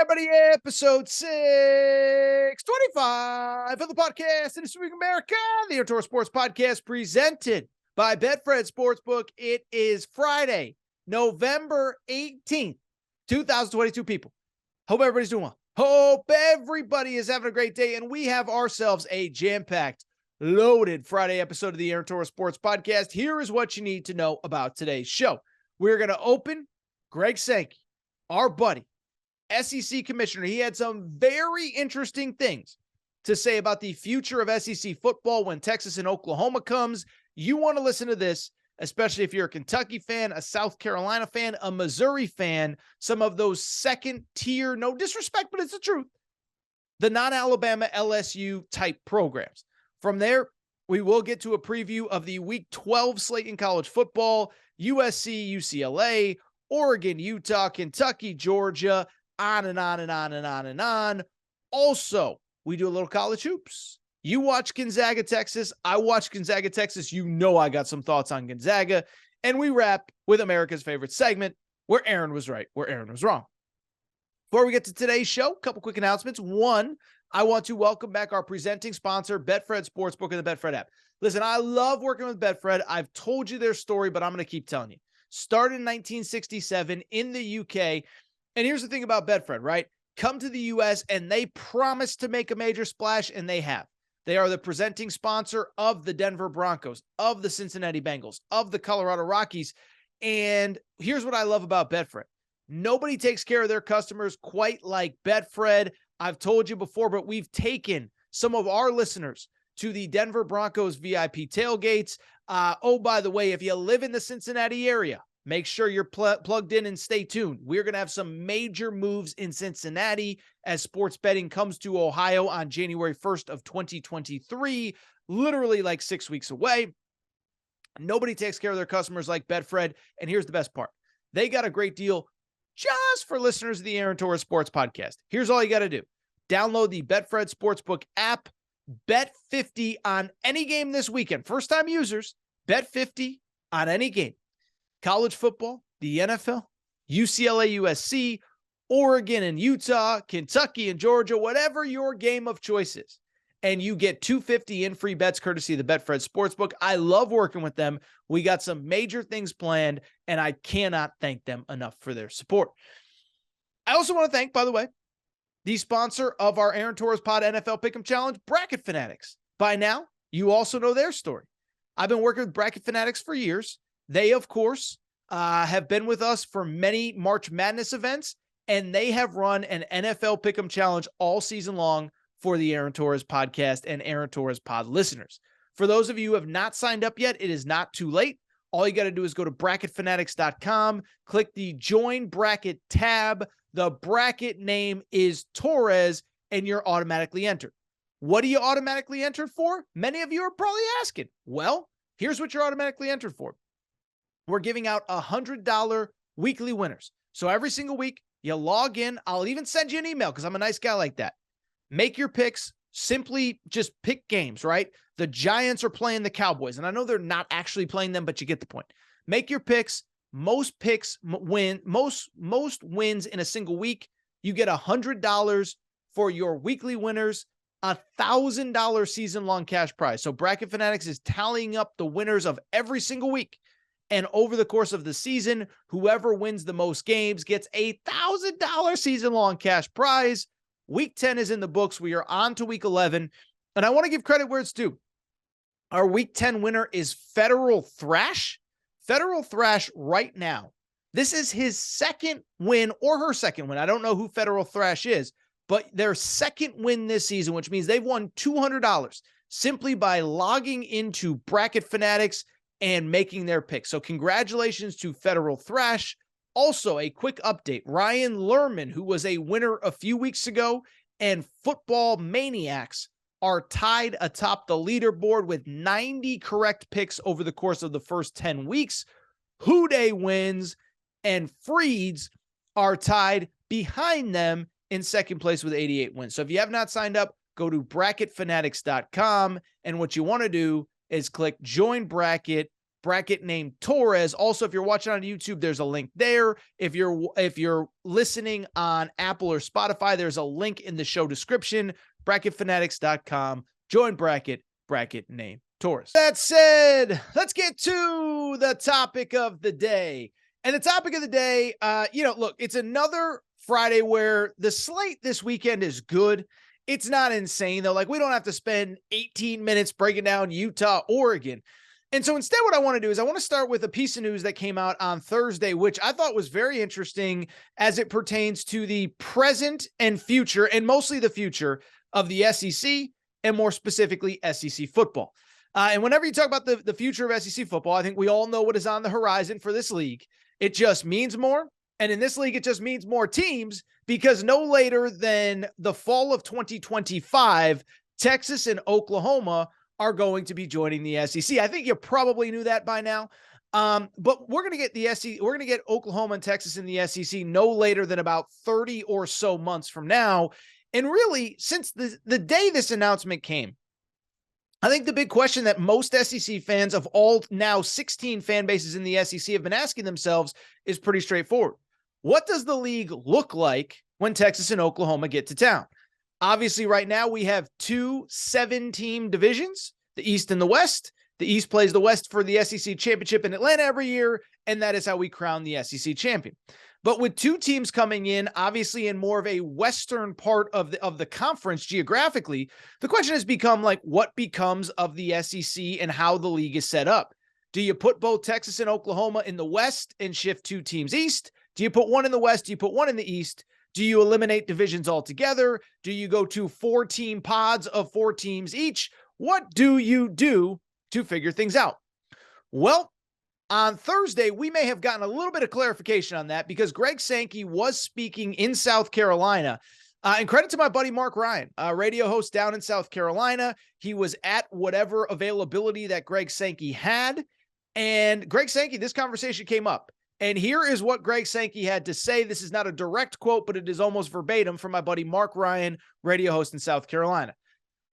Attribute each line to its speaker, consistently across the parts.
Speaker 1: everybody? Episode 625 of the podcast in This Week in America, the Outdoor Sports Podcast presented by Betfred Sportsbook. It is Friday, November 18th, 2022, people. Hope everybody's doing well. Hope everybody is having a great day, and we have ourselves a jam-packed, loaded Friday episode of the Outdoor Sports Podcast. Here is what you need to know about today's show. We're going to open Greg Sankey, our buddy, SEC commissioner. He had some very interesting things to say about the future of SEC football when Texas and Oklahoma comes. You want to listen to this, especially if you're a Kentucky fan, a South Carolina fan, a Missouri fan, some of those second tier, no disrespect, but it's the truth, the non-Alabama LSU type programs. From there, we will get to a preview of the Week 12 slate in college football, USC-UCLA, Oregon, Utah, Kentucky, Georgia, on and on and on and on and on. Also, we do a little college hoops. You watch Gonzaga, Texas. I watch Gonzaga, Texas. You know I got some thoughts on Gonzaga. And we wrap with America's favorite segment, where Aaron was right, where Aaron was wrong. Before we get to today's show, a couple quick announcements. One, I want to welcome back our presenting sponsor, Betfred Sportsbook and the Betfred app. Listen, I love working with Betfred. I've told you their story, but I'm going to keep telling you. Started in 1967 in the UK. And here's the thing about Betfred, right? Come to the U.S. and they promise to make a major splash, and they have. They are the presenting sponsor of the Denver Broncos, of the Cincinnati Bengals, of the Colorado Rockies. And here's what I love about Betfred. Nobody takes care of their customers quite like Betfred. I've told you before, but we've taken some of our listeners to the Denver Broncos VIP tailgates. Oh, by the way, if you live in the Cincinnati area, make sure you're plugged in and stay tuned. We're going to have some major moves in Cincinnati as sports betting comes to Ohio on January 1st of 2023, literally like 6 weeks away. Nobody takes care of their customers like Betfred. And here's the best part. They got a great deal just for listeners of the Aaron Torres Sports Podcast. Here's all you got to do. Download the Betfred Sportsbook app. Bet 50 on any game this weekend. First-time users, bet 50 on any game. College football, the NFL, UCLA, USC, Oregon and Utah, Kentucky and Georgia, whatever your game of choice is. And you get $250 in free bets courtesy of the Betfred Sportsbook. I love working with them. We got some major things planned, and I cannot thank them enough for their support. I also want to thank, by the way, the sponsor of our Aaron Torres Pod NFL Pick'em Challenge, Bracket Fanatics. By now, you also know their story. I've been working with Bracket Fanatics for years. They, of course, have been with us for many March Madness events, and they have run an NFL Pick'em Challenge all season long for the Aaron Torres Podcast and Aaron Torres Pod listeners. For those of you who have not signed up yet, it is not too late. All you got to do is go to bracketfanatics.com, click the Join Bracket tab. The bracket name is Torres, and you're automatically entered. What are you automatically entered for? Many of you are probably asking. Well, here's what you're automatically entered for. We're giving out $100 weekly winners. So every single week, you log in. I'll even send you an email because I'm a nice guy like that. Make your picks. Simply just pick games, right? The Giants are playing the Cowboys, and I know they're not actually playing them, but you get the point. Make your picks. Most picks win. Most wins in a single week. You get $100 for your weekly winners. $1,000 season-long cash prize. So Bracket Fanatics is tallying up the winners of every single week. And over the course of the season, whoever wins the most games gets a $1,000 season-long cash prize. Week 10 is in the books. We are on to week 11. And I want to give credit where it's due. Our week 10 winner is Federal Thrash. Federal Thrash right now. This is his second win or her second win. I don't know who Federal Thrash is, but their second win this season, which means they've won $200 simply by logging into Bracket Fanatics and making their pick. So congratulations to Federal Thrash. Also, a quick update. Ryan Lerman, who was a winner a few weeks ago, and Football Maniacs are tied atop the leaderboard with 90 correct picks over the course of the first 10 weeks. Houday wins, and Freeds are tied behind them in second place with 88 wins. So if you have not signed up, go to bracketfanatics.com, and what you want to do is click Join Bracket. bracket name Torres. Also, if you're watching on YouTube, there's a link there. If you're listening on Apple or Spotify, there's a link in the show description, bracketfanatics.com. Join bracket name Torres. That said, let's get to the topic of the day. And the topic of the day, look, it's another Friday where the slate this weekend is good. It's not insane, though. Like, we don't have to spend 18 minutes breaking down Utah, Oregon. And so instead, what I want to do is I want to start with a piece of news that came out on Thursday, which I thought was very interesting as it pertains to the present and future, and mostly the future of the SEC, and more specifically, SEC football. And whenever you talk about the future of SEC football, I think we all know what is on the horizon for this league. It just means more. And in this league, it just means more teams, because no later than the fall of 2025, Texas and Oklahoma are going to be joining the SEC. I think you probably knew that by now. But we're going to get the SEC, we're going to get Oklahoma and Texas in the SEC no later than about 30 or so months from now. And really, since the day this announcement came, I think the big question that most SEC fans of all now 16 fan bases in the SEC have been asking themselves is pretty straightforward. What does the league look like when Texas and Oklahoma get to town? Obviously, right now we have 2 7-team divisions, the East and the West. The East plays the West for the SEC championship in Atlanta every year, and that is how we crown the SEC champion. But with 2 teams coming in, obviously in more of a western part of the conference geographically, the question has become, like, what becomes of the SEC and how the league is set up? Do you put both Texas and Oklahoma in the West and shift 2 teams east? Do you put one in the West? Do you put one in the East? Do you eliminate divisions altogether? Do you go to 4-team pods of 4 teams each? What do you do to figure things out? Well, on Thursday, we may have gotten a little bit of clarification on that, because Greg Sankey was speaking in South Carolina. And credit to my buddy Mark Ryan, a radio host down in South Carolina. He was at whatever availability that Greg Sankey had. And Greg Sankey, this conversation came up. And here is what Greg Sankey had to say. This is not a direct quote, but it is almost verbatim from my buddy Mark Ryan, radio host in South Carolina.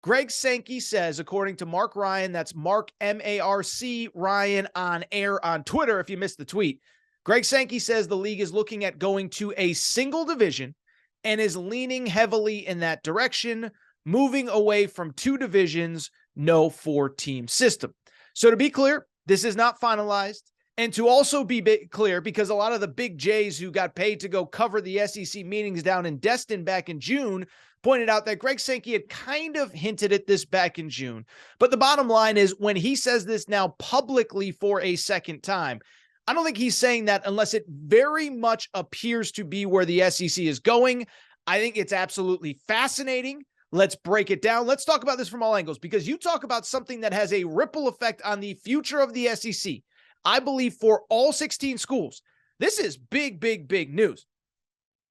Speaker 1: Greg Sankey says, according to Mark Ryan, that's Mark M-A-R-C Ryan on air on Twitter, if you missed the tweet. Greg Sankey says the league is looking at going to a single division and is leaning heavily in that direction, moving away from 2 divisions, no 4-team system. So to be clear, this is not finalized. And to also be clear, because a lot of the big J's who got paid to go cover the SEC meetings down in Destin back in June pointed out that Greg Sankey had kind of hinted at this back in June. But the bottom line is, when he says this now publicly for a second time, I don't think he's saying that unless it very much appears to be where the SEC is going. I think it's absolutely fascinating. Let's break it down. Let's talk about this from all angles, because you talk about something that has a ripple effect on the future of the SEC. I believe for all 16 schools, this is big, big, big news.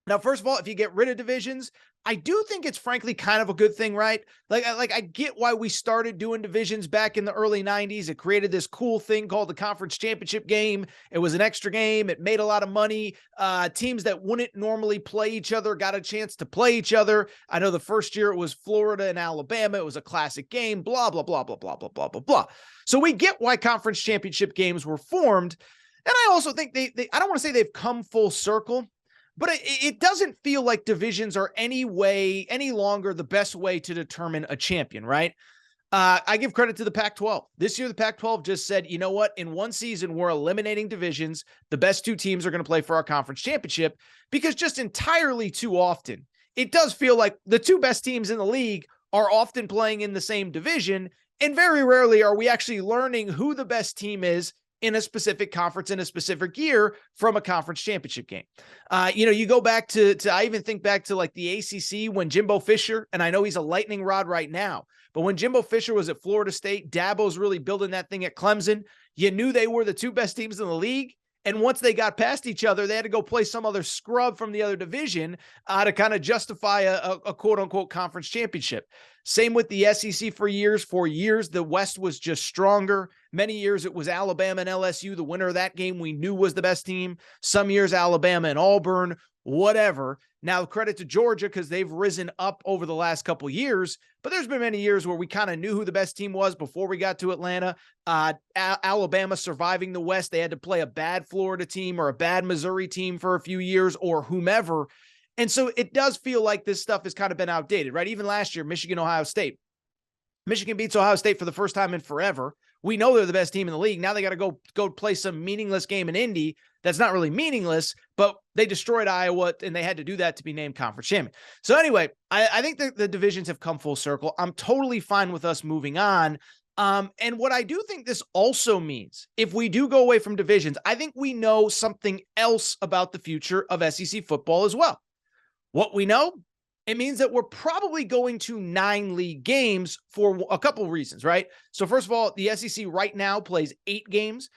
Speaker 1: Now, first of all, if you get rid of divisions, I do think it's frankly kind of a good thing, right? Like I get why we started doing divisions back in the early 90s. It created this cool thing called the conference championship game. It was an extra game. It made a lot of money. Teams that wouldn't normally play each other got a chance to play each other. I know the first year it was Florida and Alabama. It was a classic game, blah, blah, blah, blah, blah, blah, blah, blah, blah. So we get why conference championship games were formed. And I also think they I don't want to say they've come full circle, but it doesn't feel like divisions are any longer the best way to determine a champion, right? I give credit to the Pac-12. This year, the Pac-12 just said, you know what? In one season, we're eliminating divisions. The best 2 teams are going to play for our conference championship, because just entirely too often, it does feel like the 2 best teams in the league are often playing in the same division. And very rarely are we actually learning who the best team is in a specific conference in a specific year from a conference championship game. You go back to I even think back to like the ACC when Jimbo Fisher, and I know he's a lightning rod right now, but when Jimbo Fisher was at Florida State, Dabo's really building that thing at Clemson. You knew they were the 2 best teams in the league. And once they got past each other, they had to go play some other scrub from the other division to kind of justify a quote-unquote conference championship. Same with the SEC for years. For years, the West was just stronger. Many years, it was Alabama and LSU. The winner of that game we knew was the best team. Some years, Alabama and Auburn. whatever. Now, credit to Georgia because they've risen up over the last couple years, but there's been many years where we kind of knew who the best team was before we got to Atlanta. Alabama surviving the West, they had to play a bad Florida team or a bad Missouri team for a few years or whomever. And so it does feel like this stuff has kind of been outdated, right? Even last year, Michigan, Ohio State. Michigan beats Ohio State for the first time in forever. We know they're the best team in the league. Now they got to go play some meaningless game in Indy. That's not really meaningless, but they destroyed Iowa, and they had to do that to be named conference champion. So anyway, I think that the divisions have come full circle. I'm totally fine with us moving on. And what I do think this also means, if we do go away from divisions, I think we know something else about the future of SEC football as well. What we know, it means that we're probably going to 9 league games for a couple of reasons, right? So first of all, the SEC right now plays 8 games.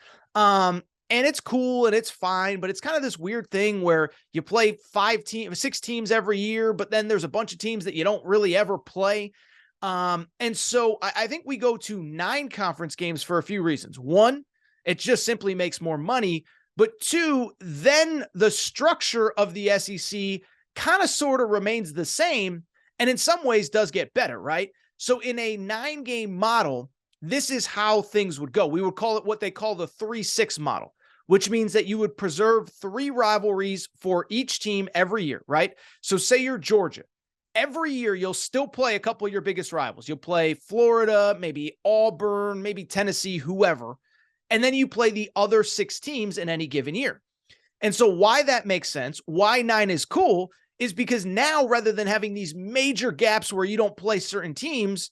Speaker 1: And it's cool and it's fine, but it's kind of this weird thing where you play 6 teams every year, but then there's a bunch of teams that you don't really ever play. And so I think we go to 9 conference games for a few reasons. 1, it just simply makes more money. But 2, then the structure of the SEC kind of sort of remains the same and in some ways does get better, right? So in a 9-game model, this is how things would go. We would call it what they call the 3-6 model, which means that you would preserve 3 rivalries for each team every year, right? So say you're Georgia. Every year, you'll still play a couple of your biggest rivals. You'll play Florida, maybe Auburn, maybe Tennessee, whoever. And then you play the other 6 teams in any given year. And so why that makes sense, why 9 is cool, is because now rather than having these major gaps where you don't play certain teams,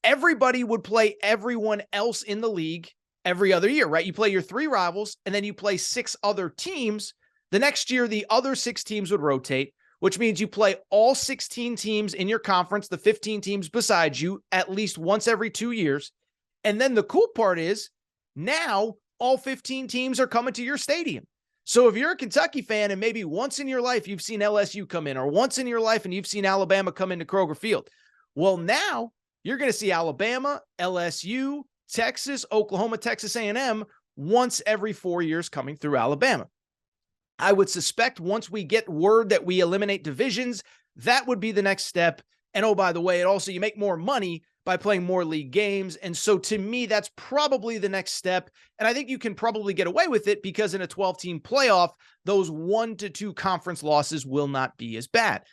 Speaker 1: everybody would play everyone else in the league every other year, right? You play your 3 rivals and then you play 6 other teams. The next year, the other 6 teams would rotate, which means you play all 16 teams in your conference, the 15 teams besides you, at least once every 2 years. And then the cool part is now all 15 teams are coming to your stadium. So if you're a Kentucky fan and maybe once in your life you've seen LSU come in, or once in your life and you've seen Alabama come into Kroger Field, well, now you're going to see Alabama, LSU, Texas, Oklahoma, Texas A&M once every 4 years coming through Alabama. I would suspect once we get word that we eliminate divisions, that would be the next step. And oh, by the way, you make more money by playing more league games. And so to me, that's probably the next step. And I think you can probably get away with it because in a 12-team playoff, those 1 to 2 conference losses will not be as bad.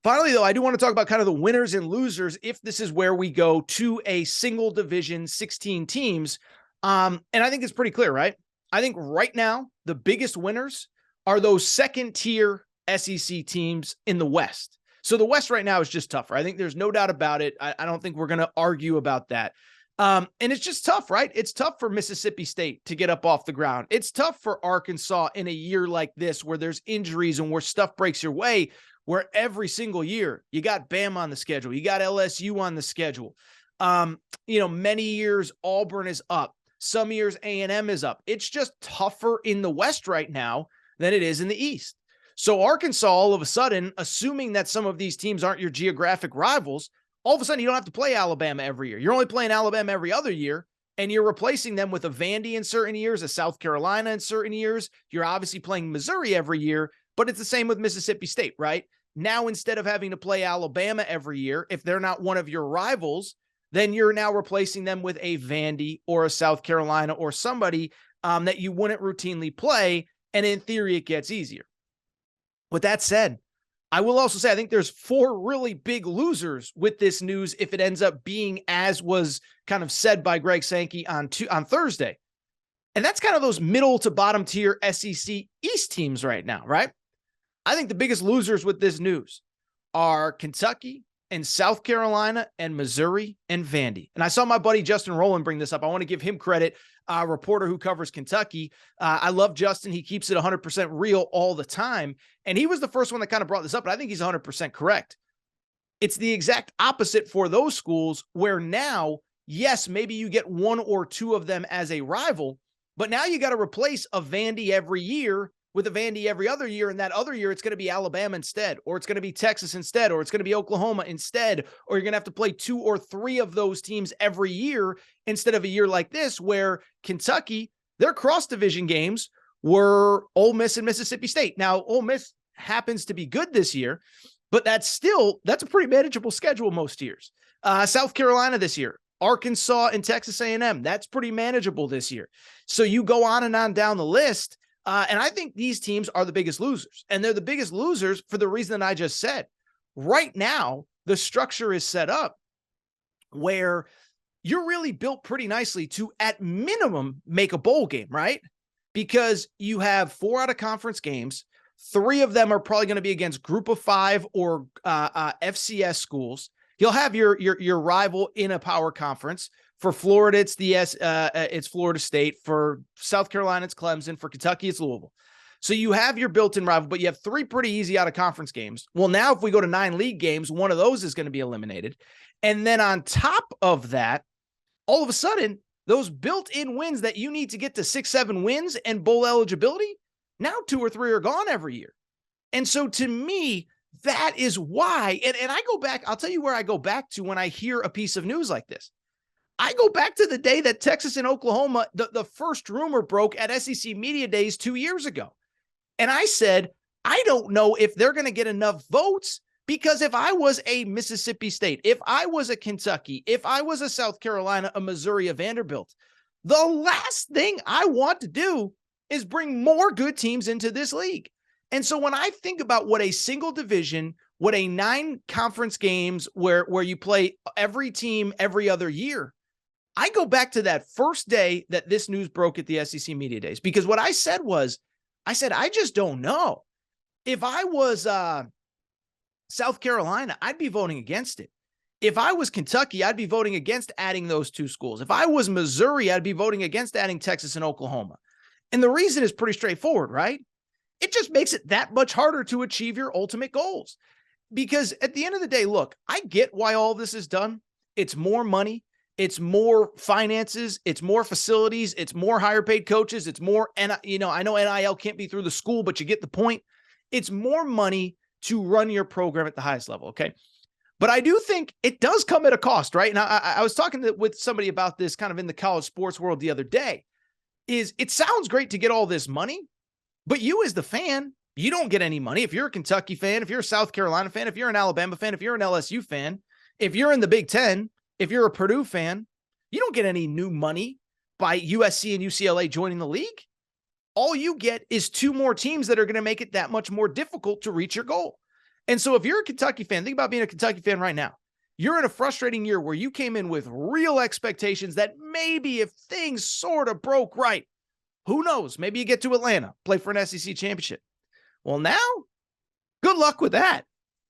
Speaker 1: Finally, though, I do want to talk about kind of the winners and losers if this is where we go to a single division, 16 teams. And I think it's pretty clear, right? I think right now, the biggest winners are those second-tier SEC teams in the West. So the West right now is just tougher. I think there's no doubt about it. I don't think we're going to argue about that. And it's just tough, right? It's tough for Mississippi State to get up off the ground. It's tough for Arkansas in a year like this where there's injuries and where stuff breaks your way, where every single year you got Bama on the schedule. You got LSU on the schedule. Many years Auburn is up. Some years A&M is up. It's just tougher in the West right now than it is in the East. So Arkansas, all of a sudden, assuming that some of these teams aren't your geographic rivals, all of a sudden you don't have to play Alabama every year. You're only playing Alabama every other year, and you're replacing them with a Vandy in certain years, a South Carolina in certain years. You're obviously playing Missouri every year, but it's the same with Mississippi State, right? Now, instead of having to play Alabama every year, if they're not one of your rivals, then you're now replacing them with a Vandy or a South Carolina or somebody that you wouldn't routinely play, and in theory, it gets easier. With that said, I will also say I think there's 4 really big losers with this news if it ends up being as was kind of said by Greg Sankey on Thursday. And that's kind of those middle to bottom tier SEC East teams right now, right? I think the biggest losers with this news are Kentucky and South Carolina and Missouri and Vandy. And I saw my buddy Justin Rowland bring this up. I want to give him credit, a reporter who covers Kentucky. I love Justin. He keeps it 100% real all the time. And he was the first one that kind of brought this up, but I think he's 100% correct. It's the exact opposite for those schools where now, yes, maybe you get 1 or 2 of them as a rival, but now you got to replace a Vandy every year with a Vandy every other year, and that other year it's going to be Alabama instead, or it's going to be Texas instead, or it's going to be Oklahoma instead, or you're going to have to play 2 or 3 of those teams every year instead of a year like this where Kentucky, their cross-division games were Ole Miss and Mississippi State. Now, Ole Miss happens to be good this year, but that's a pretty manageable schedule most years. South Carolina this year, Arkansas and Texas A&M, that's pretty manageable this year. So you go on and on down the list, and I think these teams are the biggest losers, and they're the biggest losers for the reason that I just said. Right now, the structure is set up where you're really built pretty nicely to, at minimum, make a bowl game, right? Because you have 4 out-of-conference games. 3 of them are probably going to be against Group of 5 or FCS schools. You'll have your rival in a power conference. For Florida, it's Florida State. For South Carolina, it's Clemson. For Kentucky, it's Louisville. So you have your built-in rival, but you have 3 pretty easy out-of-conference games. Well, now if we go to 9 league games, one of those is going to be eliminated. And then on top of that, all of a sudden, those built-in wins that you need to get to 6-7 wins and bowl eligibility, now 2 or 3 are gone every year. And so to me, that is why, and I go back, I'll tell you where I go back to when I hear a piece of news like this. I go back to the day that Texas and Oklahoma, the first rumor broke at SEC Media Days 2 years ago. And I said, I don't know if they're going to get enough votes, because if I was a Mississippi State, if I was a Kentucky, if I was a South Carolina, a Missouri, a Vanderbilt, the last thing I want to do is bring more good teams into this league. And so when I think about what a single division, what a 9 conference games where you play every team every other year, I go back to that first day that this news broke at the SEC Media Days, because what I said was, I just don't know. If I was South Carolina, I'd be voting against it. If I was Kentucky, I'd be voting against adding those 2 schools. If I was Missouri, I'd be voting against adding Texas and Oklahoma. And the reason is pretty straightforward, right? It just makes it that much harder to achieve your ultimate goals. Because at the end of the day, look, I get why all this is done. It's more money. It's more finances. It's more facilities. It's more higher paid coaches. It's more, and I know NIL can't be through the school, but you get the point. It's more money to run your program at the highest level. Okay. But I do think it does come at a cost, right? And I was talking with somebody about this kind of in the college sports world the other day. It sounds great to get all this money, but you as the fan, you don't get any money. If you're a Kentucky fan, if you're a South Carolina fan, if you're an Alabama fan, if you're an LSU fan, if you're in the Big Ten, if you're a Purdue fan, you don't get any new money by USC and UCLA joining the league. All you get is 2 more teams that are going to make it that much more difficult to reach your goal. And so if you're a Kentucky fan, think about being a Kentucky fan right now. You're in a frustrating year where you came in with real expectations that maybe if things sort of broke right, who knows? Maybe you get to Atlanta, play for an SEC championship. Well, now, good luck with that.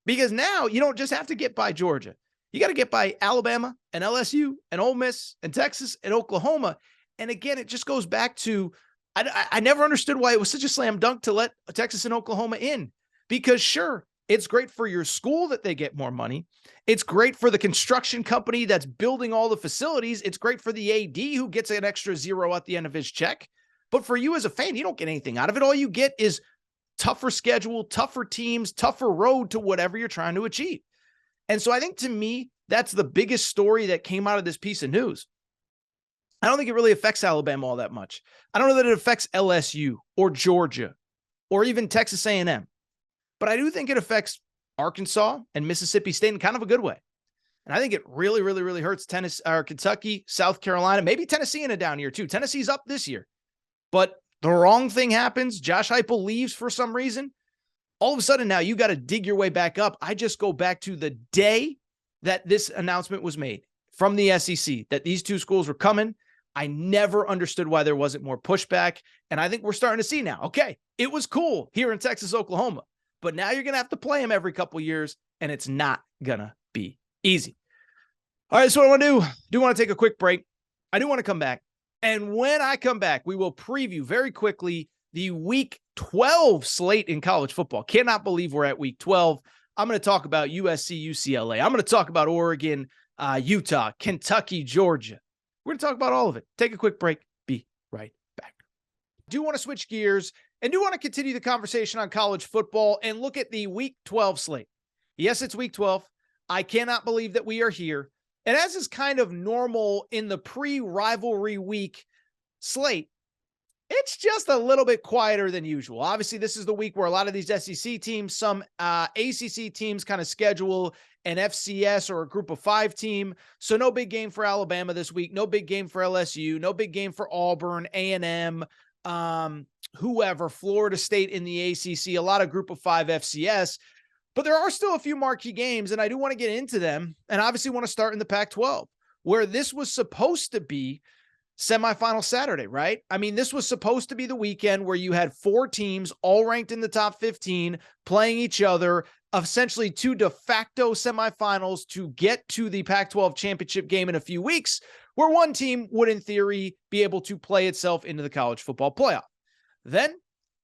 Speaker 1: Because now you don't just have to get by Georgia. You got to get by Alabama and LSU and Ole Miss and Texas and Oklahoma. And again, it just goes back to, I never understood why it was such a slam dunk to let Texas and Oklahoma in. Because sure, it's great for your school that they get more money. It's great for the construction company that's building all the facilities. It's great for the AD who gets an extra 0 at the end of his check. But for you as a fan, you don't get anything out of it. All you get is tougher schedule, tougher teams, tougher road to whatever you're trying to achieve. And so I think to me, that's the biggest story that came out of this piece of news. I don't think it really affects Alabama all that much. I don't know that it affects LSU or Georgia or even Texas A&M. But I do think it affects Arkansas and Mississippi State in kind of a good way. And I think it really, really, really hurts Tennessee or Kentucky, South Carolina, maybe Tennessee in a down year too. Tennessee's up this year. But the wrong thing happens. Josh Heupel leaves for some reason. All of a sudden now you got to dig your way back up. I just go back to the day that this announcement was made from the SEC that these 2 schools were coming. I never understood why there wasn't more pushback. And I think we're starting to see now, okay, it was cool here in Texas, Oklahoma, but now you're going to have to play them every couple of years, and it's not going to be easy. All right, so what I want to do want to take a quick break. I do want to come back. And when I come back, we will preview very quickly the Week 12 slate in college football. Cannot believe we're at Week 12. I'm going to talk about USC-UCLA. I'm going to talk about Oregon, Utah, Kentucky, Georgia. We're going to talk about all of it. Take a quick break. Be right back. Do want to switch gears and do want to continue the conversation on college football and look at the Week 12 slate. Yes, it's Week 12. I cannot believe that we are here. And as is kind of normal in the pre-rivalry week slate, It's just a little bit quieter than usual. Obviously, this is the week where a lot of these SEC teams, some ACC teams kind of schedule an FCS or a group of 5 team. So no big game for Alabama this week. No big game for LSU. No big game for Auburn, A&M, whoever, Florida State in the ACC, a lot of group of 5 FCS. But there are still a few marquee games, and I do want to get into them. And obviously want to start in the Pac-12, where this was supposed to be semifinal Saturday, right? I mean, this was supposed to be the weekend where you had 4 teams all ranked in the top 15 playing each other, essentially 2 de facto semifinals to get to the Pac-12 championship game in a few weeks, where one team would, in theory, be able to play itself into the college football playoff. Then,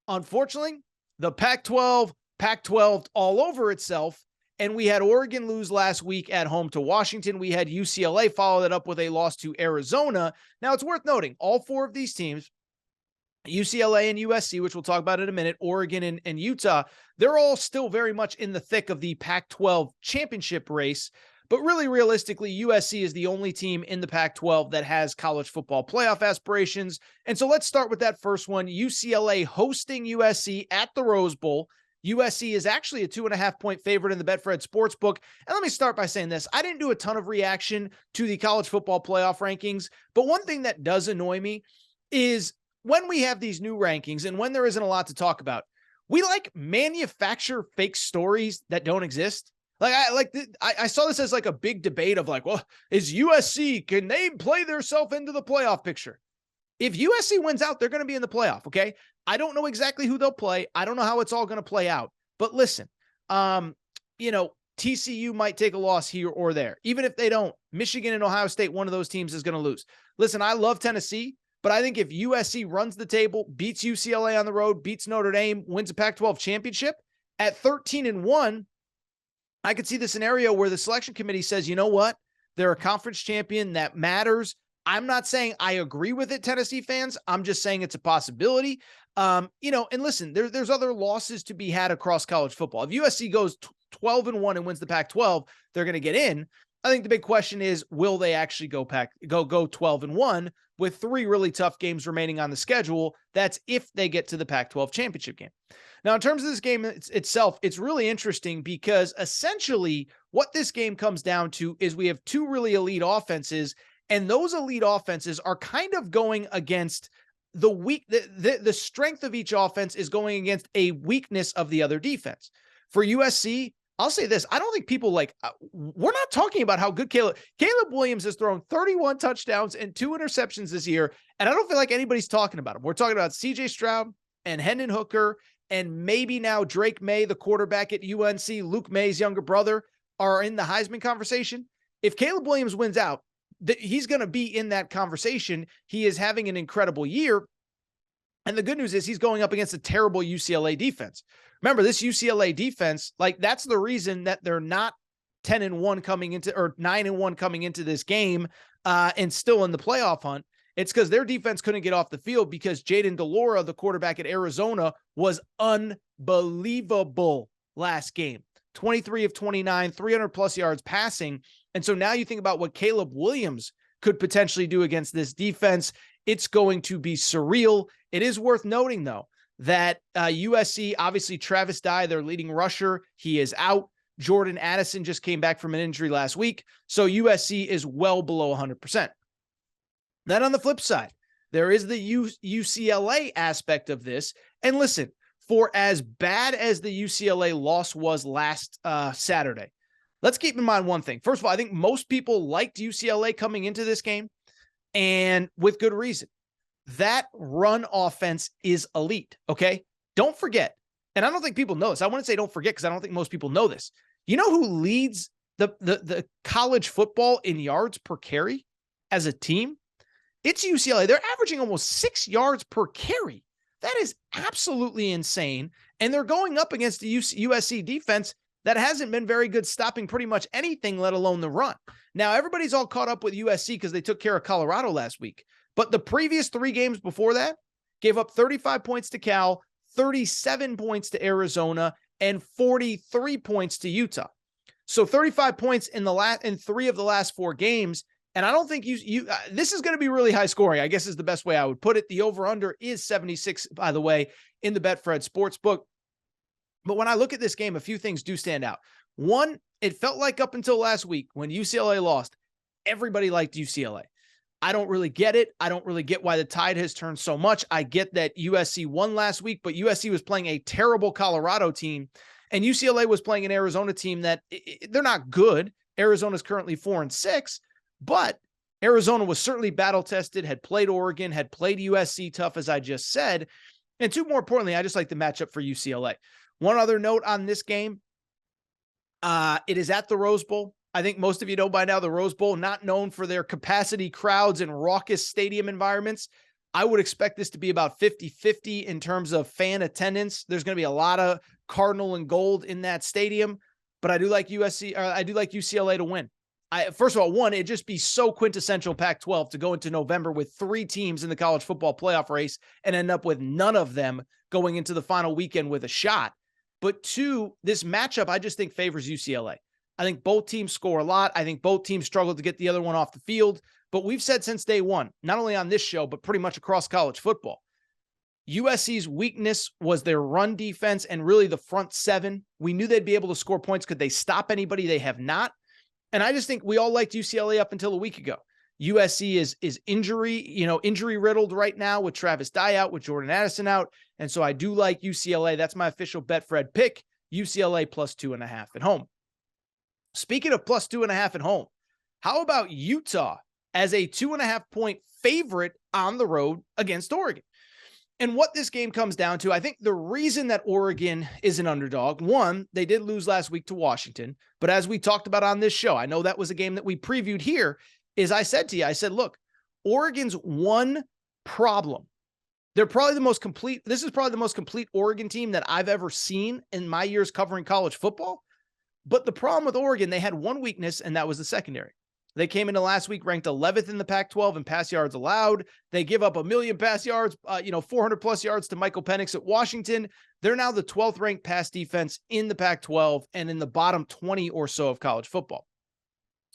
Speaker 1: unfortunately, the Pac-12 all over itself, and we had Oregon lose last week at home to Washington. We had UCLA follow that up with a loss to Arizona. Now, it's worth noting, all 4 of these teams, UCLA and USC, which we'll talk about in a minute, Oregon and Utah, they're all still very much in the thick of the Pac-12 championship race. But really, realistically, USC is the only team in the Pac-12 that has college football playoff aspirations. And so let's start with that first one. UCLA hosting USC at the Rose Bowl. USC is actually a 2.5-point favorite in the Betfred Sportsbook. And let me start by saying this. I didn't do a ton of reaction to the college football playoff rankings, but one thing that does annoy me is when we have these new rankings and when there isn't a lot to talk about, we manufacture fake stories that don't exist. I saw this as like a big debate of well, is USC, can they play themselves into the playoff picture? If USC wins out, they're going to be in the playoff, okay? I don't know exactly who they'll play. I don't know how it's all going to play out. But listen, TCU might take a loss here or there. Even if they don't, Michigan and Ohio State, one of those teams is going to lose. Listen, I love Tennessee, but I think if USC runs the table, beats UCLA on the road, beats Notre Dame, wins a Pac-12 championship, at 13-1, I could see the scenario where the selection committee says, you know what? They're a conference champion. That matters. I'm not saying I agree with it, Tennessee fans. I'm just saying it's a possibility. And listen, there's other losses to be had across college football. If USC goes 12-1 and wins the Pac-12, they're going to get in. I think the big question is, will they actually go 12-1 with 3 really tough games remaining on the schedule? That's if they get to the Pac-12 championship game. Now, in terms of this game itself, it's really interesting because essentially what this game comes down to is we have 2 really elite offenses, and those elite offenses are kind of going against the strength of each offense is going against a weakness of the other defense. For USC, I'll say this. I don't think people we're not talking about how good Caleb Williams has thrown 31 touchdowns and 2 interceptions this year. And I don't feel like anybody's talking about him. We're talking about CJ Stroud and Hendon Hooker and maybe now Drake May, the quarterback at UNC, Luke May's younger brother, are in the Heisman conversation. If Caleb Williams wins out, he's going to be in that conversation. He is having an incredible year. And the good news is he's going up against a terrible UCLA defense. Remember, this UCLA defense, that's the reason that they're not 10-1 coming into, or 9-1 coming into this game and still in the playoff hunt. It's because their defense couldn't get off the field because Jaden DeLora, the quarterback at Arizona, was unbelievable last game. 23 of 29, 300 plus yards passing. And so now you think about what Caleb Williams could potentially do against this defense. It's going to be surreal. It is worth noting, though, that USC, obviously Travis Dye, their leading rusher, he is out. Jordan Addison just came back from an injury last week. So USC is well below 100%. Then on the flip side, there is the UCLA aspect of this. And listen, for as bad as the UCLA loss was last Saturday, let's keep in mind one thing. First of all, I think most people liked UCLA coming into this game, and with good reason. That run offense is elite, okay? Don't forget, and I don't think people know this. I want to say don't forget because I don't think most people know this. You know who leads the college football in yards per carry as a team? It's UCLA. They're averaging almost 6 yards per carry. That is absolutely insane. And they're going up against the USC defense that hasn't been very good stopping pretty much anything, let alone the run. Now, everybody's all caught up with USC because they took care of Colorado last week. But the previous 3 games before that gave up 35 points to Cal, 37 points to Arizona, and 43 points to Utah. So 35 points in 3 of the last 4 games. And I don't think this is going to be really high scoring, I guess is the best way I would put it. The over-under is 76, by the way, in the Betfred Sportsbook. But when I look at this game, a few things do stand out. One, it felt like up until last week when UCLA lost, everybody liked UCLA. I don't really get it. I don't really get why the tide has turned so much. I get that USC won last week, but USC was playing a terrible Colorado team, and UCLA was playing an Arizona team that they're not good. Arizona's currently 4-6, but Arizona was certainly battle-tested, had played Oregon, had played USC tough, as I just said. And two, more importantly, I just like the matchup for UCLA. One other note on this game, it is at the Rose Bowl. I think most of you know by now the Rose Bowl, not known for their capacity crowds and raucous stadium environments. I would expect this to be about 50-50 in terms of fan attendance. There's going to be a lot of Cardinal and gold in that stadium, but I do like UCLA to win. First of all, one, it'd just be so quintessential Pac-12 to go into November with 3 teams in the college football playoff race and end up with none of them going into the final weekend with a shot. But two, this matchup I just think favors UCLA. I think both teams score a lot. I think both teams struggle to get the other one off the field. But we've said since day one, not only on this show, but pretty much across college football, USC's weakness was their run defense and really the front seven. We knew they'd be able to score points. Could they stop anybody? They have not. And I just think we all liked UCLA up until a week ago. USC is injury riddled right now with Travis Dye out, with Jordan Addison out. And so I do like UCLA. That's my official Betfred pick. UCLA plus 2.5 at home. Speaking of plus 2.5 at home, how about Utah as a 2.5-point favorite on the road against Oregon? And what this game comes down to, I think the reason that Oregon is an underdog, one, they did lose last week to Washington, but as we talked about on this show, I know that was a game that we previewed here, is I said to you, I said, look, Oregon's one problem. They're probably the most complete. This is probably the most complete Oregon team that I've ever seen in my years covering college football. But the problem with Oregon, they had one weakness, and that was the secondary. They came into last week ranked 11th in the Pac-12 in pass yards allowed. They give up 1 million pass yards, 400 plus yards to Michael Penix at Washington. They're now the 12th ranked pass defense in the Pac-12 and in the bottom 20 or so of college football.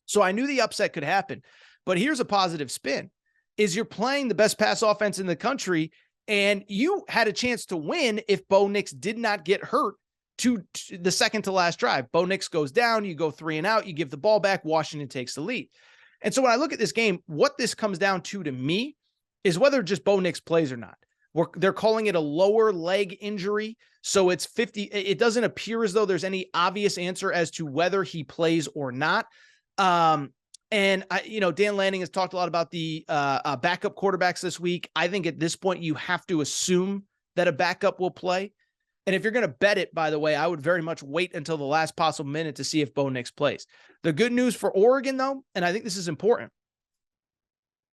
Speaker 1: So I knew the upset could happen, but here's a positive spin is you're playing the best pass offense in the country, and you had a chance to win if Bo Nix did not get hurt to the second to last drive. Bo Nix goes down, you go 3 and out, you give the ball back, Washington takes the lead. And so when I look at this game, what this comes down to me is whether just Bo Nix plays or not. They're calling it a lower leg injury. So it's 50. It doesn't appear as though there's any obvious answer as to whether he plays or not. Dan Lanning has talked a lot about the backup quarterbacks this week. I think at this point, you have to assume that a backup will play. And if you're going to bet it, by the way, I would very much wait until the last possible minute to see if Bo Nix plays. The good news for Oregon, though, and I think this is important,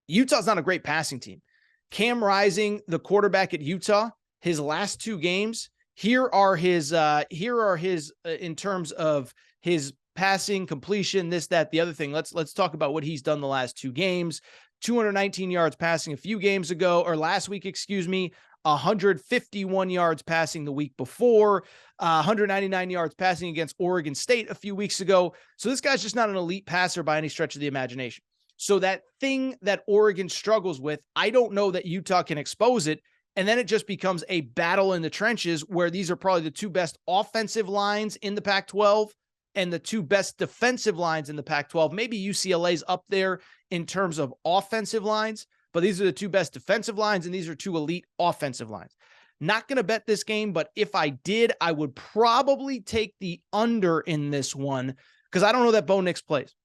Speaker 1: Utah's not a great passing team. Cam Rising, the quarterback at Utah, his last 2 games, here are his in terms of his passing, completion, this, that, the other thing. Let's talk about what he's done the last 2 games. 219 yards passing a few games ago, or last week, 151 yards passing the week before, 199 yards passing against Oregon State a few weeks ago. So this guy's just not an elite passer by any stretch of the imagination. So that thing that Oregon struggles with, I don't know that Utah can expose it. And then it just becomes a battle in the trenches where these are probably the 2 best offensive lines in the Pac-12 and the 2 best defensive lines in the Pac-12. Maybe UCLA's up there in terms of offensive lines, but these are the 2 best defensive lines, and these are 2 elite offensive lines. Not going to bet this game, but if I did, I would probably take the under in this one because I don't know that Bo Nix plays.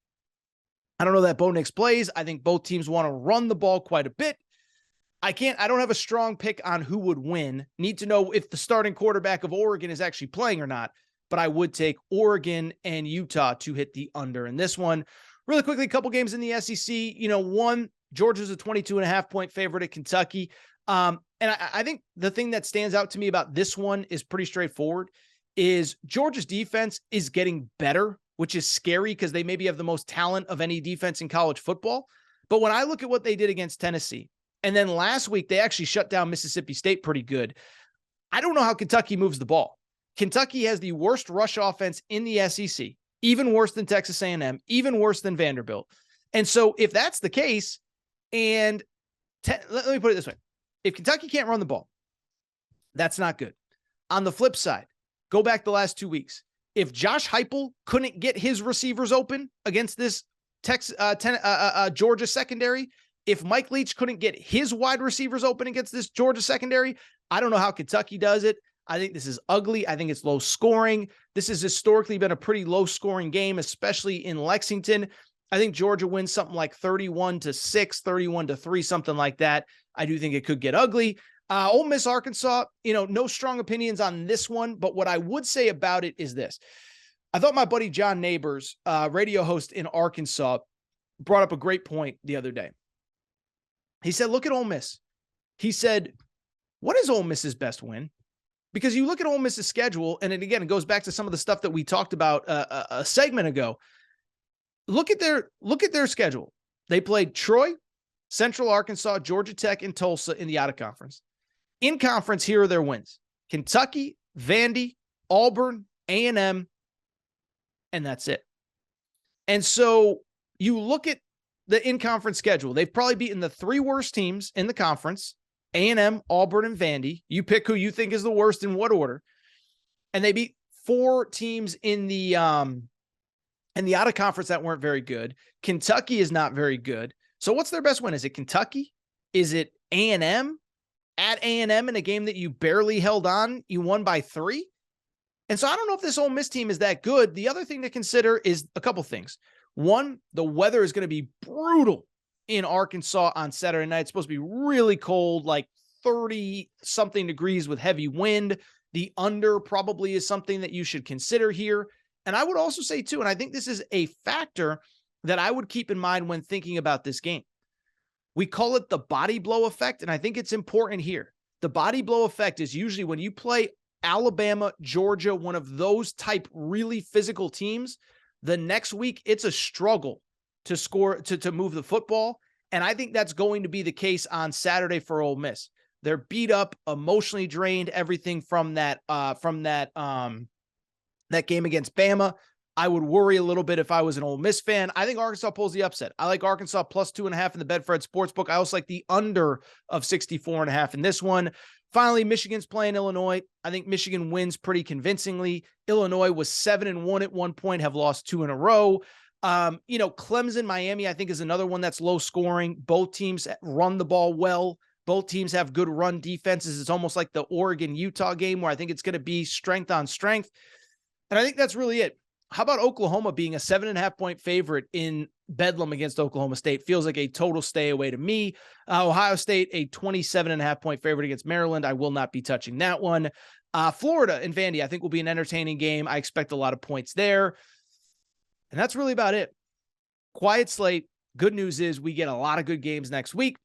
Speaker 1: I think both teams want to run the ball quite a bit. I don't have a strong pick on who would win. Need to know if the starting quarterback of Oregon is actually playing or not, but I would take Oregon and Utah to hit the under in this one. Really quickly, a couple games in the SEC. One, Georgia's a 22.5-point favorite at Kentucky. And I think the thing that stands out to me about this one is pretty straightforward, is Georgia's defense is getting better, which is scary because they maybe have the most talent of any defense in college football. But when I look at what they did against Tennessee, and then last week they actually shut down Mississippi State pretty good, I don't know how Kentucky moves the ball. Kentucky has the worst rush offense in the SEC, even worse than Texas A&M, even worse than Vanderbilt. And so if that's the case, and let me put it this way. If Kentucky can't run the ball, that's not good. On the flip side, go back the last 2 weeks. If Josh Heupel couldn't get his receivers open against this Georgia secondary, if Mike Leach couldn't get his wide receivers open against this Georgia secondary, I don't know how Kentucky does it. I think this is ugly. I think it's low scoring. This has historically been a pretty low scoring game, especially in Lexington. I think Georgia wins something like 31-6, 31-3, something like that. I do think it could get ugly. Ole Miss, Arkansas, no strong opinions on this one, but what I would say about it is this. I thought my buddy John Neighbors, radio host in Arkansas, brought up a great point the other day. He said, look at Ole Miss. He said, what is Ole Miss's best win? Because you look at Ole Miss's schedule, and it goes back to some of the stuff that we talked about a segment ago. Look at their schedule. They played Troy, Central Arkansas, Georgia Tech, and Tulsa in the out-of-conference. In conference, here are their wins: Kentucky, Vandy, Auburn, A&M, and that's it. And so you look at the in-conference schedule. They've probably beaten the 3 worst teams in the conference: A&M, Auburn, and Vandy. You pick who you think is the worst in what order. And they beat 4 teams in the out-of-conference that weren't very good. Kentucky is not very good. So what's their best win? Is it Kentucky? Is it A&M? At A&M in a game that you barely held on, you won by 3. And so I don't know if this Ole Miss team is that good. The other thing to consider is a couple things. One, the weather is going to be brutal in Arkansas on Saturday night. It's supposed to be really cold, like 30-something degrees with heavy wind. The under probably is something that you should consider here. And I would also say, too, and I think this is a factor that I would keep in mind when thinking about this game. We call it the body blow effect, and I think it's important here. The body blow effect is usually when you play Alabama, Georgia, one of those type really physical teams, the next week it's a struggle to score, to move the football. And I think that's going to be the case on Saturday for Ole Miss. They're beat up, emotionally drained, everything from that game against Bama. I would worry a little bit if I was an Ole Miss fan. I think Arkansas pulls the upset. I like Arkansas plus 2.5 in the Betfred Sportsbook. I also like the under of 64.5 in this one. Finally, Michigan's playing Illinois. I think Michigan wins pretty convincingly. Illinois was 7-1 at one point, have lost 2 in a row. Clemson, Miami, I think is another one that's low scoring. Both teams run the ball well. Both teams have good run defenses. It's almost like the Oregon-Utah game where I think it's going to be strength on strength. And I think that's really it. How about Oklahoma being a 7.5-point favorite in Bedlam against Oklahoma State? Feels like a total stay away to me. Ohio State, a 27.5-point favorite against Maryland. I will not be touching that one. Florida and Vandy, I think will be an entertaining game. I expect a lot of points there. And that's really about it. Quiet slate. Good news is we get a lot of good games next week.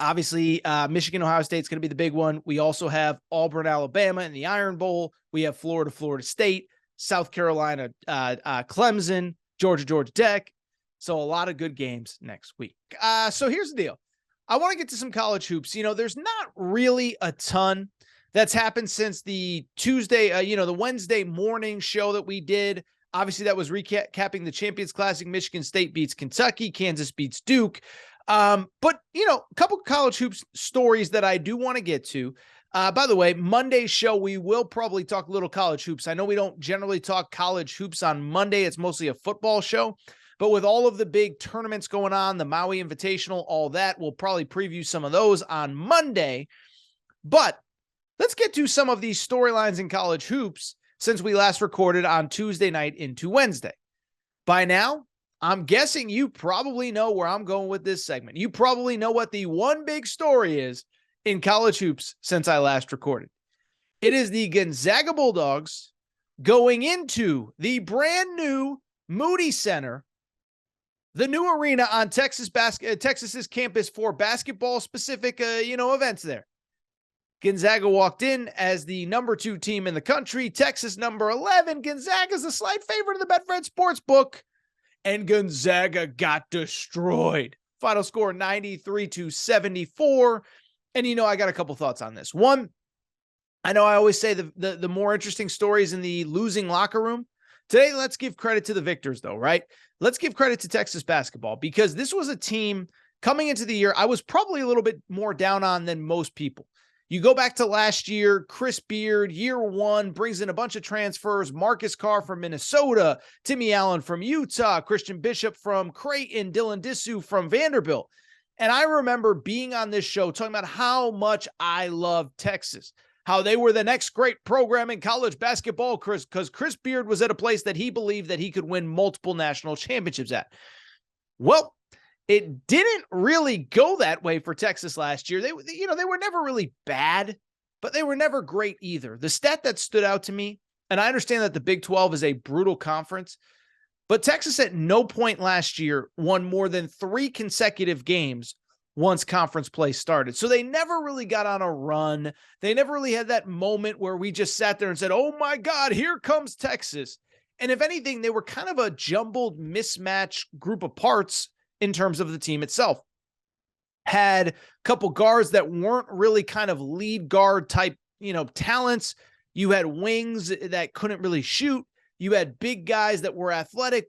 Speaker 1: Obviously, Michigan, Ohio State is going to be the big one. We also have Auburn, Alabama in the Iron Bowl. We have Florida, Florida State, South Carolina, Clemson, Georgia Tech. So a lot of good games next week. So here's the deal. I want to get to some college hoops. There's not really a ton that's happened since the Tuesday, the Wednesday morning show that we did. Obviously, that was recapping the Champions Classic. Michigan State beats Kentucky. Kansas beats Duke. But a couple college hoops stories that I do want to get to. By the way, Monday's show, we will probably talk a little college hoops. I know we don't generally talk college hoops on Monday. It's mostly a football show. But with all of the big tournaments going on, the Maui Invitational, all that, we'll probably preview some of those on Monday. But let's get to some of these storylines in college hoops since we last recorded on Tuesday night into Wednesday. By now, I'm guessing you probably know where I'm going with this segment. You probably know what the one big story is in college hoops since I last recorded. It is the Gonzaga Bulldogs going into the brand new Moody Center, the new arena on Texas's campus for basketball specific, events there. Gonzaga walked in as the number 2 team in the country. Texas number 11. Gonzaga's a slight favorite of the Betfred Sportsbook. And Gonzaga got destroyed. Final score 93-74. And I got a couple thoughts on this. One, I know I always say the more interesting stories in the losing locker room. Today, let's give credit to the victors, though, right? Let's give credit to Texas basketball, because this was a team coming into the year I was probably a little bit more down on than most people. You go back to last year, Chris Beard, year one, brings in a bunch of transfers, Marcus Carr from Minnesota, Timmy Allen from Utah, Christian Bishop from Creighton, Dylan Disu from Vanderbilt. And I remember being on this show talking about how much I love Texas, how they were the next great program in college basketball, because Chris Beard was at a place that he believed that he could win multiple national championships at. Well, it didn't really go that way for Texas last year. They were never really bad, but they were never great either. The stat that stood out to me, and I understand that the Big 12 is a brutal conference, but Texas at no point last year won more than 3 consecutive games once conference play started. So they never really got on a run. They never really had that moment where we just sat there and said, oh my God, here comes Texas. And if anything, they were kind of a jumbled mismatch group of parts in terms of the team itself. Had a couple guards that weren't really kind of lead guard type, talents. You had wings that couldn't really shoot. You had big guys that were athletic,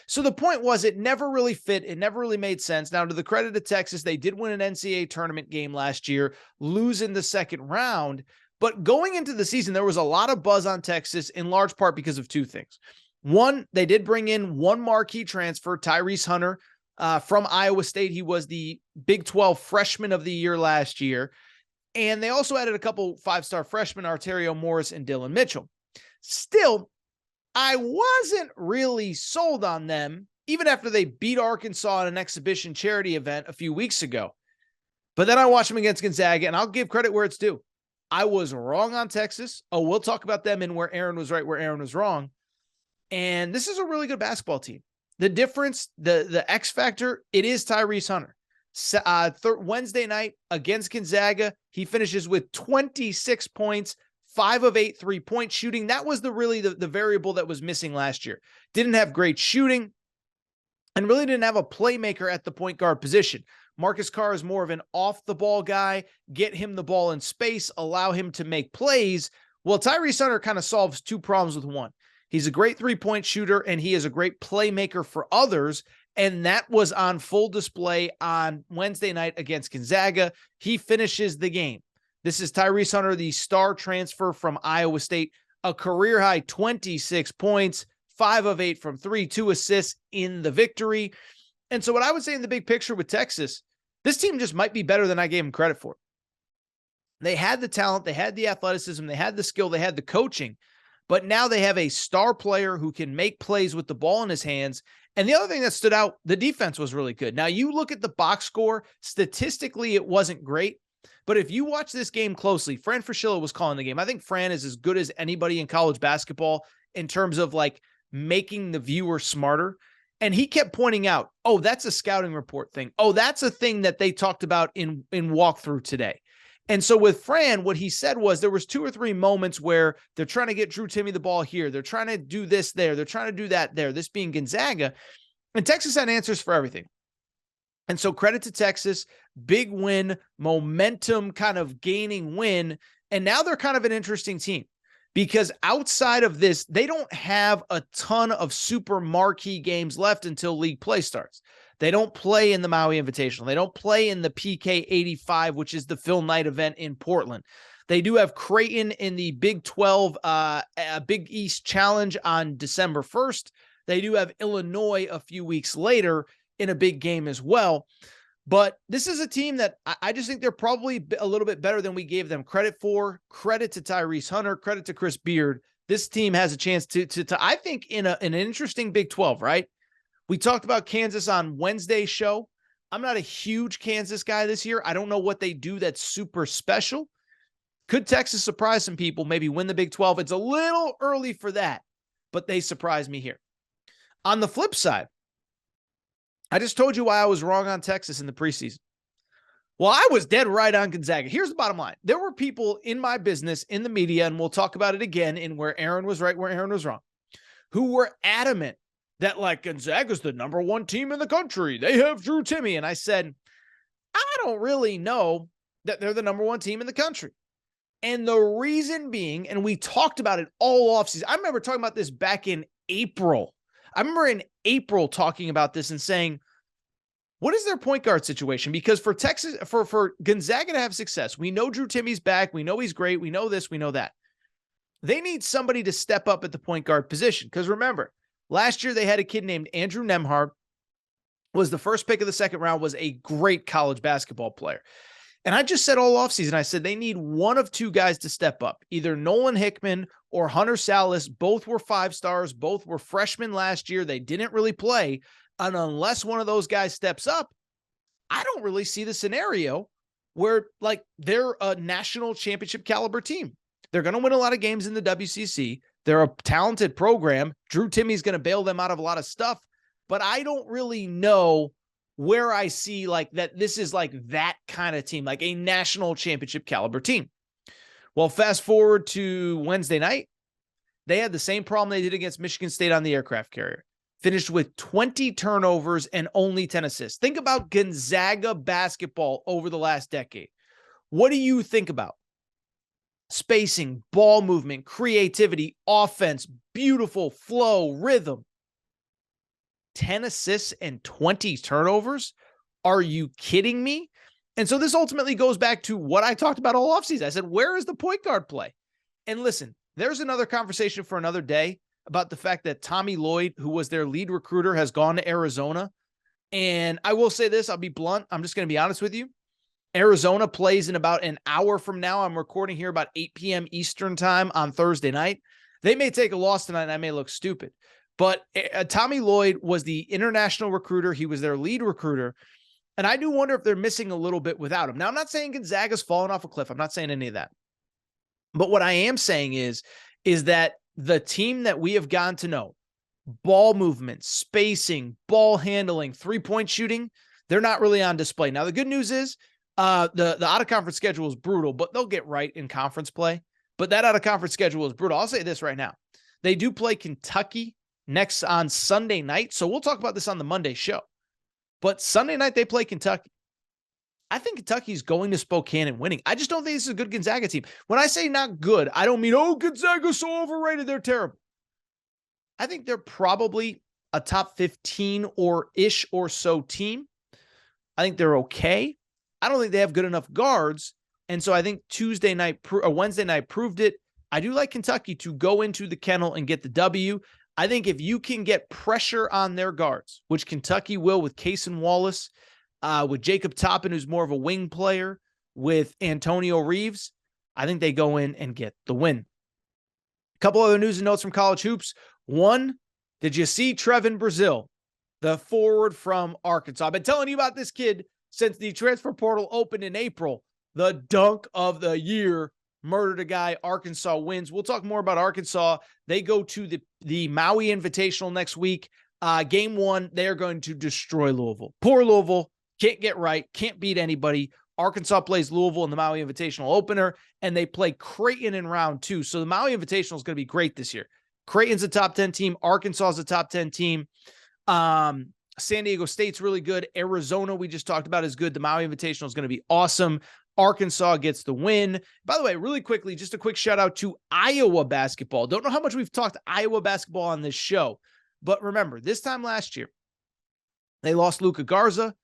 Speaker 1: so the point was it never really fit. It never really made sense. Now, to the credit of Texas, they did win an NCAA tournament game last year, lose in the second round. But going into the season, there was a lot of buzz on Texas, in large part because of 2 things. One, they did bring in one marquee transfer, Tyrese Hunter, from Iowa State. He was the Big 12 freshman of the year last year. And they also added a couple 5-star freshmen, Arterio Morris and Dylan Mitchell. Still, I wasn't really sold on them, even after they beat Arkansas in an exhibition charity event a few weeks ago. But then I watched them against Gonzaga, and I'll give credit where it's due. I was wrong on Texas. Oh, we'll talk about them in where Aaron was right, where Aaron was wrong. And this is a really good basketball team. The difference, the X factor, it is Tyrese Hunter. Wednesday night against Gonzaga, he finishes with 26 points, 5 of 8 3-point shooting. That was the variable that was missing last year. Didn't have great shooting and really didn't have a playmaker at the point guard position. Marcus Carr is more of an off-the-ball guy. Get him the ball in space, allow him to make plays. Well, Tyrese Hunter kind of solves 2 problems with one. He's a great 3-point shooter, and he is a great playmaker for others, and that was on full display on Wednesday night against Gonzaga. He finishes the game. This is Tyrese Hunter, the star transfer from Iowa State, a career-high 26 points, 5 of 8 from 3, 2 assists in the victory. And so what I would say in the big picture with Texas, this team just might be better than I gave them credit for. They had the talent, they had the athleticism, they had the skill, they had the coaching, but now they have a star player who can make plays with the ball in his hands. And the other thing that stood out, the defense was really good. Now, you look at the box score, statistically, it wasn't great. But if you watch this game closely, Fran Fraschilla was calling the game. I think Fran is as good as anybody in college basketball in terms of like making the viewer smarter. And he kept pointing out, oh, that's a scouting report thing. Oh, that's a thing that they talked about in walkthrough today. And so with Fran, what he said was there was 2 or 3 moments where they're trying to get Drew Timme the ball here. They're trying to do this there. They're trying to do that there, this being Gonzaga. And Texas had answers for everything. And so credit to Texas, big win, momentum kind of gaining win. And now they're kind of an interesting team because outside of this, they don't have a ton of super marquee games left until league play starts. They don't play in the Maui Invitational. They don't play in the PK 85, which is the Phil Knight event in Portland. They do have Creighton in the Big 12 Big East Challenge on December 1st. They do have Illinois a few weeks later in a big game as well. But this is a team that I just think they're probably a little bit better than we gave them credit for. Credit to Tyrese Hunter, credit to Chris Beard. This team has a chance to I think, in an interesting Big 12, right? We talked about Kansas on Wednesday's show. I'm not a huge Kansas guy this year. I don't know what they do that's super special. Could Texas surprise some people, maybe win the Big 12? It's a little early for that, but they surprised me here. On the flip side, I just told you why I was wrong on Texas in the preseason. Well, I was dead right on Gonzaga. Here's the bottom line. There were people in my business, in the media, and we'll talk about it again in where Aaron was right, where Aaron was wrong, who were adamant that like Gonzaga's the number 1 team in the country. They have Drew Timme. And I said, I don't really know that they're the number 1 team in the country. And the reason being, and we talked about it all offseason. I remember talking about this back in April. I remember in April talking about this and saying, what is their point guard situation? Because for Texas, for Gonzaga to have success, we know Drew Timmy's back. We know he's great. We know this. We know that. They need somebody to step up at the point guard position. Because remember, last year they had a kid named Andrew Nembhard, was the first pick of the second round, was a great college basketball player. And I just said all offseason, I said they need one of two guys to step up, either Nolan Hickman or Hunter Salas. Both were 5 stars. Both were freshmen last year. They didn't really play. And unless one of those guys steps up, I don't really see the scenario where like they're a national championship caliber team. They're going to win a lot of games in the WCC. They're a talented program. Drew Timmy's going to bail them out of a lot of stuff, but I don't really know where I see like that. This is like that kind of team, like a national championship caliber team. Well, fast forward to Wednesday night. They had the same problem they did against Michigan State on the aircraft carrier. Finished with 20 turnovers and only 10 assists. Think about Gonzaga basketball over the last decade. What do you think about? Spacing, ball movement, creativity, offense, beautiful flow, rhythm. 10 assists and 20 turnovers? Are you kidding me? And so this ultimately goes back to what I talked about all offseason. I said, where is the point guard play? And listen, there's another conversation for another day about the fact that Tommy Lloyd, who was their lead recruiter, has gone to Arizona. And I will say this, I'll be blunt. I'm just going to be honest with you. Arizona plays in about an hour from now. I'm recording here about 8 p.m. Eastern time on Thursday night. They may take a loss tonight and I may look stupid. But Tommy Lloyd was the international recruiter. He was their lead recruiter. And I do wonder if they're missing a little bit without him. Now, I'm not saying Gonzaga's fallen off a cliff. I'm not saying any of that. But what I am saying is that the team that we have gotten to know, ball movement, spacing, ball handling, three-point shooting, they're not really on display. Now, the good news is the out-of-conference schedule is brutal, but they'll get right in conference play. But that out-of-conference schedule is brutal. I'll say this right now. They do play Kentucky next on Sunday night. So we'll talk about this on the Monday show. But Sunday night, they play Kentucky. I think Kentucky's going to Spokane and winning. I just don't think this is a good Gonzaga team. When I say not good, I don't mean, oh, Gonzaga's so overrated, they're terrible. I think they're probably a top 15 or ish or so team. I think they're okay. I don't think they have good enough guards. And so I think Wednesday night proved it. I do like Kentucky to go into the kennel and get the W. I think if you can get pressure on their guards, which Kentucky will with Cason Wallace, with Jacob Toppin, who's more of a wing player, with Antonio Reeves, I think they go in and get the win. A couple other news and notes from college hoops. One, did you see Trevin Brazile, the forward from Arkansas? I've been telling you about this kid since the transfer portal opened in April. The dunk of the year. Murdered a guy. Arkansas wins. We'll talk more about Arkansas. They go to the Maui Invitational next week. Game 1, they are going to destroy Louisville. Poor Louisville. Can't get right. Can't beat anybody. Arkansas plays Louisville in the Maui Invitational opener, and they play Creighton in round 2. So the Maui Invitational is going to be great this year. Creighton's a top 10 team. Arkansas is a top 10 team. San Diego State's really good. Arizona, we just talked about, is good. The Maui Invitational is going to be awesome. Arkansas gets the win. By the way, really quickly, just a quick shout out to Iowa basketball. Don't know how much we've talked Iowa basketball on this show, but remember, this time last year, they lost Luka Garza.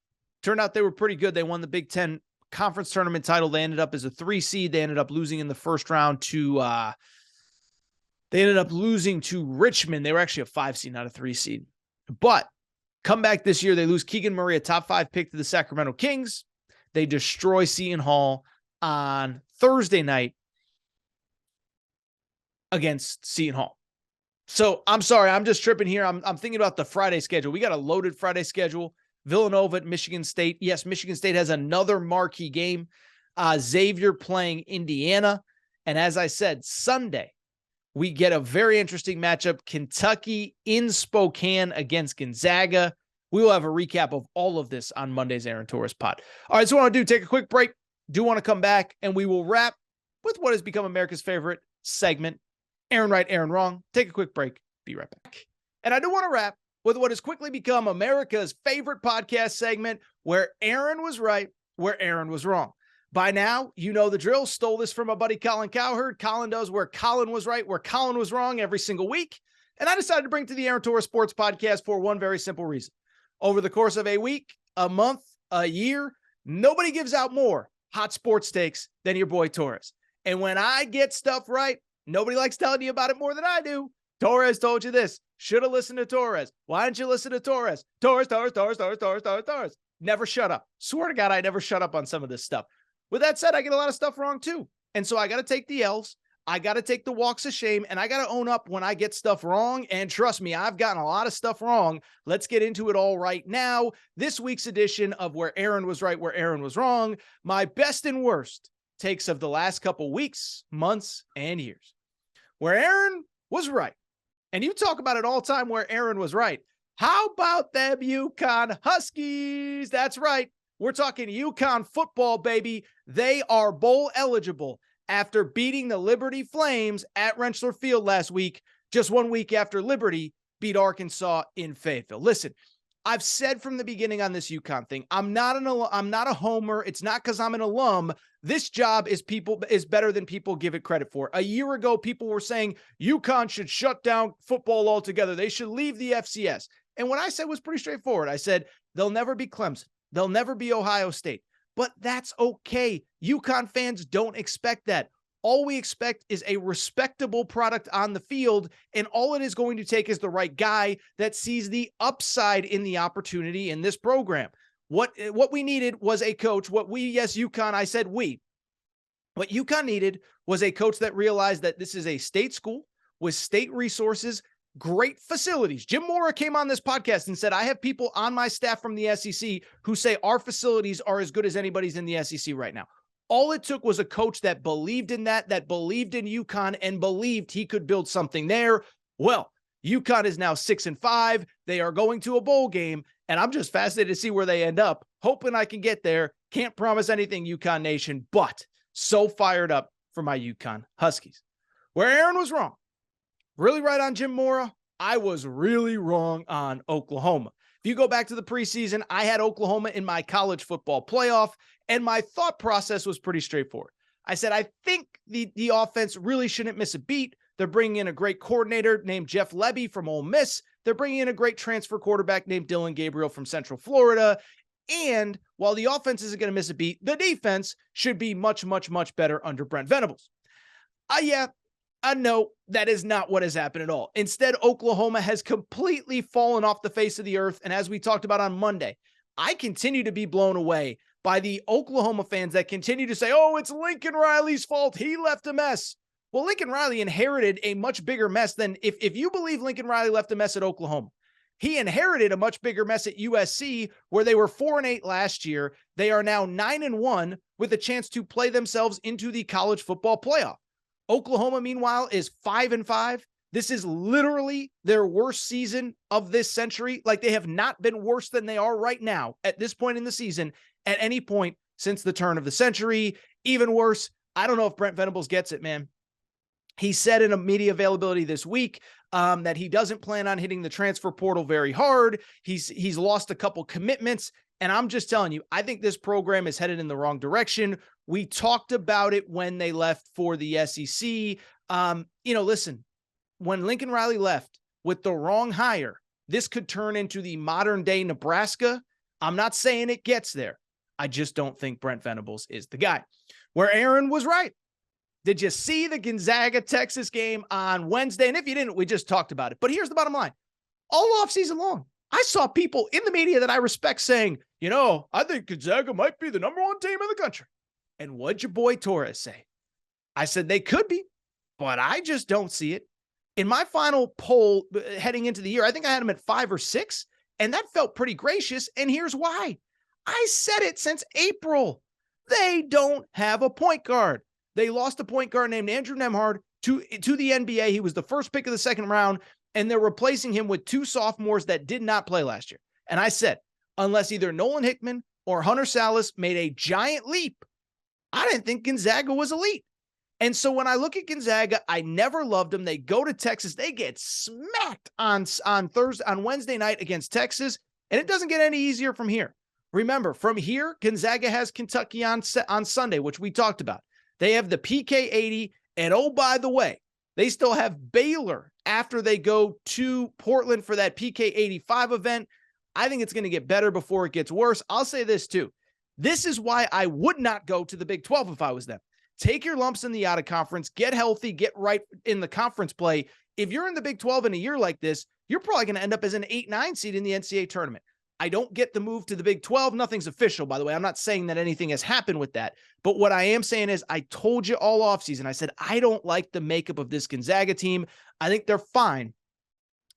Speaker 1: Turned out they were pretty good. They won the Big Ten Conference Tournament title. They ended up as a 3 seed. They ended up losing in the first round to Richmond. They were actually a 5 seed, not a 3 seed. But come back this year, they lose Keegan Murray, a top 5 pick to the Sacramento Kings. They destroy Seton Hall on Thursday night against Seton Hall. So I'm sorry, I'm just tripping here. I'm thinking about the Friday schedule. We got a loaded Friday schedule. Villanova at Michigan State. Yes, Michigan State has another marquee game. Xavier playing Indiana. And as I said, Sunday, we get a very interesting matchup. Kentucky in Spokane against Gonzaga. We will have a recap of all of this on Monday's Aaron Torres pod. All right, so what I want to do, take a quick break. Do want to come back, and we will wrap with what has become America's favorite segment, Aaron Right, Aaron Wrong. Take a quick break. Be right back. And I do want to wrap with what has quickly become America's favorite podcast segment, where Aaron was right, where Aaron was wrong. By now, you know the drill. Stole this from my buddy Colin Cowherd. Colin does where Colin was right, where Colin was wrong every single week. And I decided to bring to the Aaron Torres Sports Podcast for one very simple reason. Over the course of a week, a month, a year, nobody gives out more hot sports takes than your boy Torres. And when I get stuff right, nobody likes telling you about it more than I do. Torres told you this. Should have listened to Torres. Why didn't you listen to Torres? Torres. Never shut up. Swear to God, I never shut up on some of this stuff. With that said, I get a lot of stuff wrong too. And so I got to take the L's. I got to take the walks of shame, and I got to own up when I get stuff wrong. And trust me, I've gotten a lot of stuff wrong. Let's get into it all right now. This week's edition of Where Aaron Was Right, Where Aaron Was Wrong. My best and worst takes of the last couple weeks, months, and years. Where Aaron was right. And you talk about it all the time where Aaron was right. How about them UConn Huskies? That's right. We're talking UConn football, baby. They are bowl eligible after beating the Liberty Flames at Rentschler Field last week, just 1 week after Liberty beat Arkansas in Fayetteville. Listen, I've said from the beginning on this UConn thing, I'm not a homer. It's not because I'm an alum. This job is better than people give it credit for. A year ago, people were saying UConn should shut down football altogether. They should leave the FCS. And what I said was pretty straightforward. I said, they'll never be Clemson. They'll never be Ohio State. But that's okay. UConn fans don't expect that. All we expect is a respectable product on the field, and all it is going to take is the right guy that sees the upside in the opportunity in this program. What we needed was a coach. UConn, I said we. What UConn needed was a coach that realized that this is a state school with state resources, great facilities. Jim Mora came on this podcast and said, I have people on my staff from the SEC who say our facilities are as good as anybody's in the SEC right now. All it took was a coach that believed in that believed in UConn and believed he could build something there. Well, UConn is now 6-5. They are going to a bowl game, and I'm just fascinated to see where they end up. Hoping I can get there. Can't promise anything, UConn Nation, but so fired up for my UConn Huskies. Where Aaron was wrong. Really right on Jim Mora. I was really wrong on Oklahoma. If you go back to the preseason, I had Oklahoma in my college football playoff, and my thought process was pretty straightforward. I said, I think the offense really shouldn't miss a beat. They're bringing in a great coordinator named Jeff Lebby from Ole Miss. They're bringing in a great transfer quarterback named Dylan Gabriel from Central Florida. And while the offense isn't going to miss a beat, the defense should be much, much, much better under Brent Venables. I know that is not what has happened at all. Instead, Oklahoma has completely fallen off the face of the earth. And as we talked about on Monday, I continue to be blown away by the Oklahoma fans that continue to say, oh, it's Lincoln Riley's fault. He left a mess. Well, Lincoln Riley inherited a much bigger mess than if you believe Lincoln Riley left a mess at Oklahoma. He inherited a much bigger mess at USC, where they were 4-8 last year. They are now 9-1 with a chance to play themselves into the college football playoff. Oklahoma, meanwhile, is 5-5. This is literally their worst season of this century. Like, they have not been worse than they are right now at this point in the season at any point since the turn of the century. Even worse, I don't know if Brent Venables gets it, man. He said in a media availability this week that he doesn't plan on hitting the transfer portal very hard. He's lost a couple commitments. And I'm just telling you, I think this program is headed in the wrong direction. We talked about it when they left for the SEC. Listen, when Lincoln Riley left with the wrong hire, this could turn into the modern day Nebraska. I'm not saying it gets there. I just don't think Brent Venables is the guy. Where Aaron was right. Did you see the Gonzaga-Texas game on Wednesday? And if you didn't, we just talked about it. But here's the bottom line. All offseason long, I saw people in the media that I respect saying, I think Gonzaga might be the number one team in the country. And what'd your boy Torres say? I said they could be, but I just don't see it. In my final poll heading into the year, I think I had them at 5 or 6, and that felt pretty gracious. And here's why. I said it since April. They don't have a point guard. They lost a point guard named Andrew Nembhard to the NBA. He was the first pick of the second round, and they're replacing him with 2 sophomores that did not play last year. And I said, unless either Nolan Hickman or Hunter Salas made a giant leap, I didn't think Gonzaga was elite. And so when I look at Gonzaga, I never loved them. They go to Texas. They get smacked on Wednesday night against Texas, and it doesn't get any easier from here. Remember, from here, Gonzaga has Kentucky on Sunday, which we talked about. They have the PK 80, and oh, by the way, They still have Baylor after they go to Portland for that PK 85 event. I think it's going to get better before it gets worse. I'll say this too. This is why I would not go to the Big 12 if I was them. Take your lumps in the out of conference, get healthy, get right in the conference play. If you're in the Big 12 in a year like this, you're probably going to end up as an 8-9 seed in the NCAA tournament. I don't get the move to the Big 12. Nothing's official, by the way. I'm not saying that anything has happened with that. But what I am saying is I told you all offseason, I said, I don't like the makeup of this Gonzaga team. I think they're fine.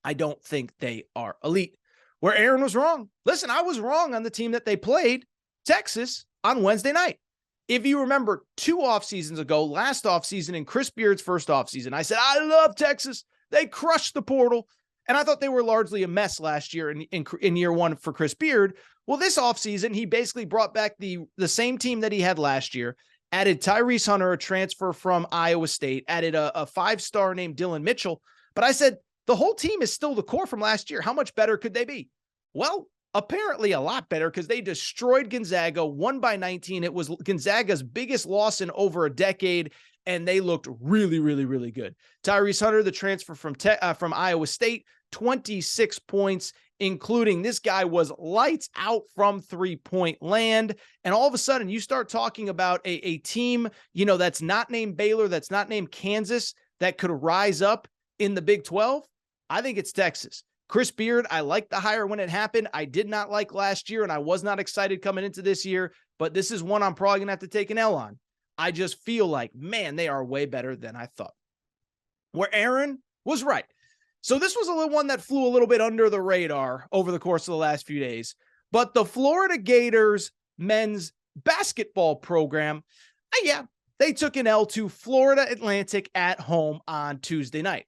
Speaker 1: I don't think they are elite. Where Aaron was wrong. Listen, I was wrong on the team that they played, Texas, on Wednesday night. If you remember 2 off seasons ago, last off season and Chris Beard's first off season, I said, I love Texas. They crushed the portal. And I thought they were largely a mess last year in year one for Chris Beard. Well, this offseason, he basically brought back the same team that he had last year, added Tyrese Hunter, a transfer from Iowa State, added a 5-star named Dylan Mitchell. But I said, the whole team is still the core from last year. How much better could they be? Well, apparently a lot better because they destroyed Gonzaga, won by 19. It was Gonzaga's biggest loss in over a decade, and they looked really, really, really good. Tyrese Hunter, the transfer from Iowa State, 26 points, including this guy was lights out from three-point land. And all of a sudden, you start talking about a team, that's not named Baylor, that's not named Kansas, that could rise up in the Big 12. I think it's Texas. Chris Beard, I liked the hire when it happened. I did not like last year, and I was not excited coming into this year, but this is one I'm probably going to have to take an L on. I just feel like, man, they are way better than I thought. Where Aaron was right. So this was a little one that flew a little bit under the radar over the course of the last few days, but the Florida Gators men's basketball program, they took an L to Florida Atlantic at home on Tuesday night.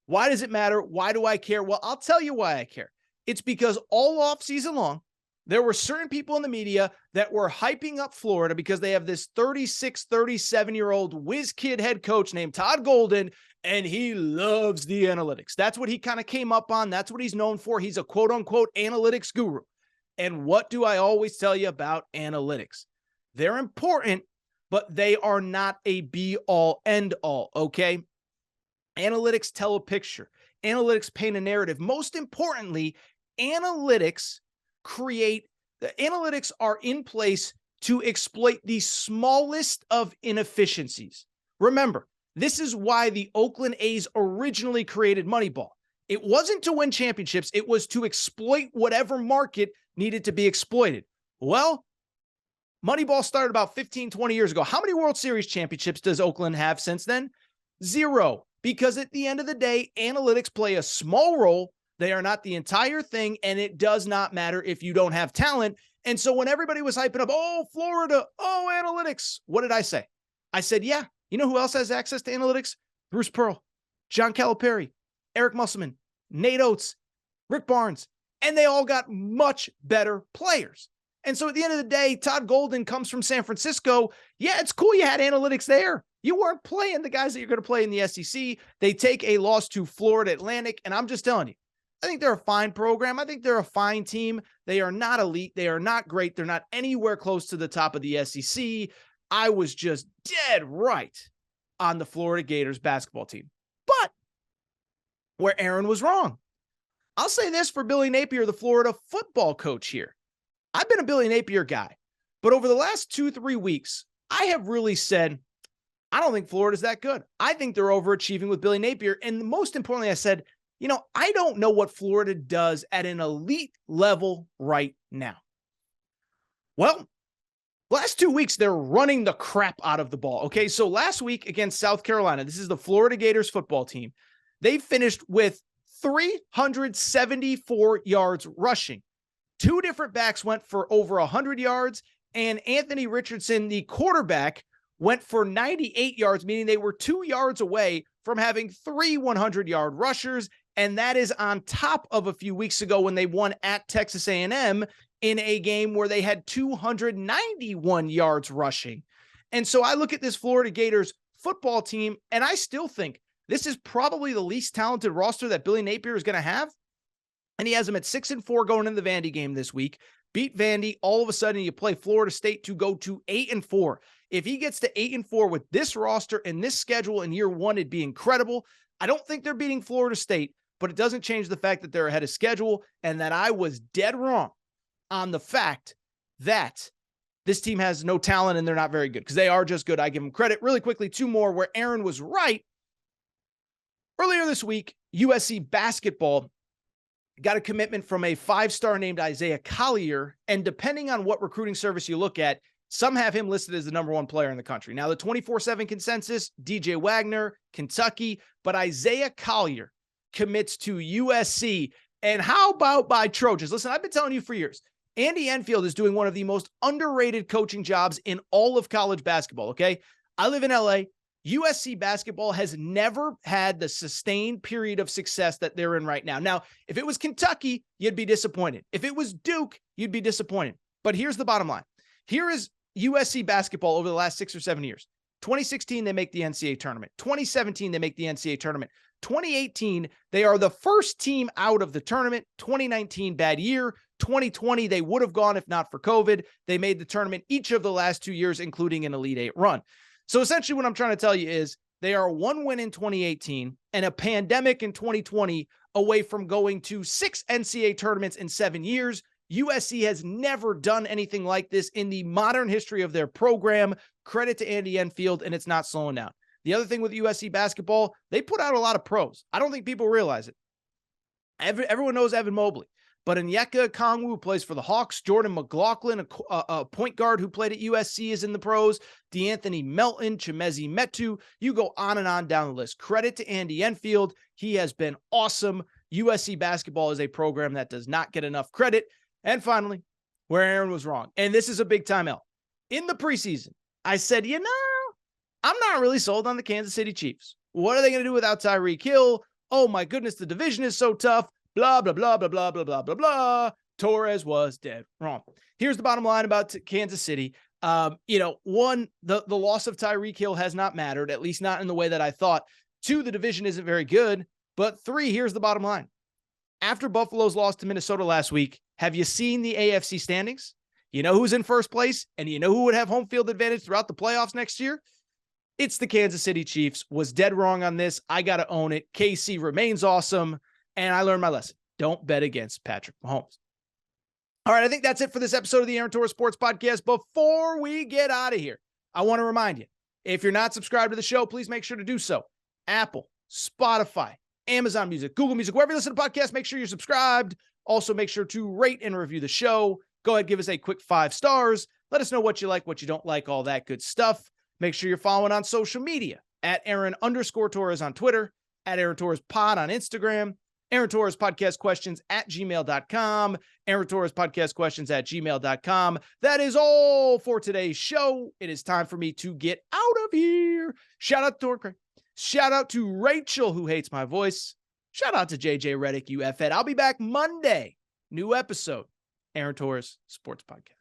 Speaker 1: Why does it matter? Why do I care? Well, I'll tell you why I care. It's because all off season long, there were certain people in the media that were hyping up Florida because they have this 36, 37-year-old whiz kid head coach named Todd Golden, and he loves the analytics. That's what he kind of came up on. That's what he's known for. He's a quote-unquote analytics guru. And what do I always tell you about analytics? They're important, but they are not a be-all, end-all, okay? Analytics tell a picture. Analytics paint a narrative. Most importantly, analytics are in place to exploit the smallest of inefficiencies. Remember, this is why the Oakland A's originally created Moneyball. It wasn't to win championships. It was to exploit whatever market needed to be exploited. Well, Moneyball started about 15, 20 years ago. How many World Series championships does Oakland have since then? 0. Because at the end of the day, analytics play a small role. They are not the entire thing, and it does not matter if you don't have talent. And so when everybody was hyping up, oh, Florida, oh, analytics, what did I say? I said, yeah, you know who else has access to analytics? Bruce Pearl, John Calipari, Eric Musselman, Nate Oates, Rick Barnes, and they all got much better players. And so at the end of the day, Todd Golden comes from San Francisco. Yeah, it's cool you had analytics there. You weren't playing the guys that you're going to play in the SEC. They take a loss to Florida Atlantic, and I'm just telling you, I think they're a fine program. I think they're a fine team. They are not elite. They are not great. They're not anywhere close to the top of the SEC. I was just dead right on the Florida Gators basketball team. But where Aaron was wrong, I'll say this for Billy Napier, the Florida football coach here. I've been a Billy Napier guy, but over the last 2-3 weeks, I have really said, I don't think Florida's that good. I think they're overachieving with Billy Napier. And most importantly, I said, I don't know what Florida does at an elite level right now. Well, last 2 weeks, they're running the crap out of the ball. Okay, so last week against South Carolina, this is the Florida Gators football team. They finished with 374 yards rushing. 2 different backs went for over 100 yards, and Anthony Richardson, the quarterback, went for 98 yards, meaning they were 2 yards away from having 3 100-yard rushers, and that is on top of a few weeks ago when they won at Texas A&M in a game where they had 291 yards rushing. And so I look at this Florida Gators football team, and I still think this is probably the least talented roster that Billy Napier is going to have. And he has them at 6-4 going into the Vandy game this week. beat Vandy. All of a sudden, you play Florida State to go to 8-4. If he gets to 8-4 with this roster and this schedule in year one, it'd be incredible. I don't think they're beating Florida State, but it doesn't change the fact that they're ahead of schedule and that I was dead wrong on the fact that this team has no talent and they're not very good, because they are just good. I give them credit. Really quickly, two more where Aaron was right. Earlier this week, USC basketball got a commitment from a 5-star named Isaiah Collier, and depending on what recruiting service you look at, some have him listed as the number one player in the country. Now, the 24/7 consensus, DJ Wagner, Kentucky, but Isaiah Collier commits to USC. And how about by Trojans? Listen, I've been telling you for years, Andy Enfield is doing one of the most underrated coaching jobs in all of college basketball, okay? I live in LA. USC basketball has never had the sustained period of success that they're in right now. Now, if it was Kentucky, you'd be disappointed. If it was Duke, you'd be disappointed. But here's the bottom line. Here is USC basketball over the last 6 or 7 years. 2016, they make the NCAA tournament. 2017, they make the NCAA tournament. 2018, they are the first team out of the tournament. 2019, bad year. 2020, they would have gone if not for COVID. They made the tournament each of the last 2 years, including an Elite Eight run. So essentially what I'm trying to tell you is they are 1 win in 2018 and a pandemic in 2020 away from going to 6 NCAA tournaments in 7 years. USC has never done anything like this in the modern history of their program. Credit to Andy Enfield, and it's not slowing down. The other thing with USC basketball, they put out a lot of pros. I don't think people realize it. Everyone knows Evan Mobley, but Onyeka Okongwu, who plays for the Hawks, Jordan McLaughlin, a point guard who played at USC, is in the pros, DeAnthony Melton, Chimezi Metu. You go on and on down the list. Credit to Andy Enfield. He has been awesome. USC basketball is a program that does not get enough credit. And finally, where Aaron was wrong, and this is a big time L. In the preseason, I said, I'm not really sold on the Kansas City Chiefs. What are they going to do without Tyreek Hill? Oh my goodness, the division is so tough. Blah, blah, blah, blah, blah, blah, blah, blah, blah. Torres was dead wrong. Here's the bottom line about Kansas City. One, the loss of Tyreek Hill has not mattered, at least not in the way that I thought. 2, the division isn't very good. But 3, here's the bottom line. After Buffalo's loss to Minnesota last week, have you seen the AFC standings? You know who's in first place, and you know who would have home field advantage throughout the playoffs next year? It's the Kansas City Chiefs. Was dead wrong on this. I got to own it. KC remains awesome, and I learned my lesson. Don't bet against Patrick Mahomes. All right, I think that's it for this episode of the Aaron Torres Sports Podcast. Before we get out of here, I want to remind you, if you're not subscribed to the show, please make sure to do so. Apple, Spotify, Amazon Music, Google Music, wherever you listen to podcasts, make sure you're subscribed. Also, make sure to rate and review the show. Go ahead, give us a quick 5 stars. Let us know what you like, what you don't like, all that good stuff. Make sure you're following on social media at Aaron_Torres on Twitter, at Aaron Torres Pod on Instagram, Aaron Torres Podcast Questions at gmail.com, Aaron Torres Podcast Questions at gmail.com. That is all for today's show. It is time for me to get out of here. Shout out to Craig. Shout out to Rachel, who hates my voice. Shout out to JJ Redick, you F-head. I'll be back Monday. New episode, Aaron Torres Sports Podcast.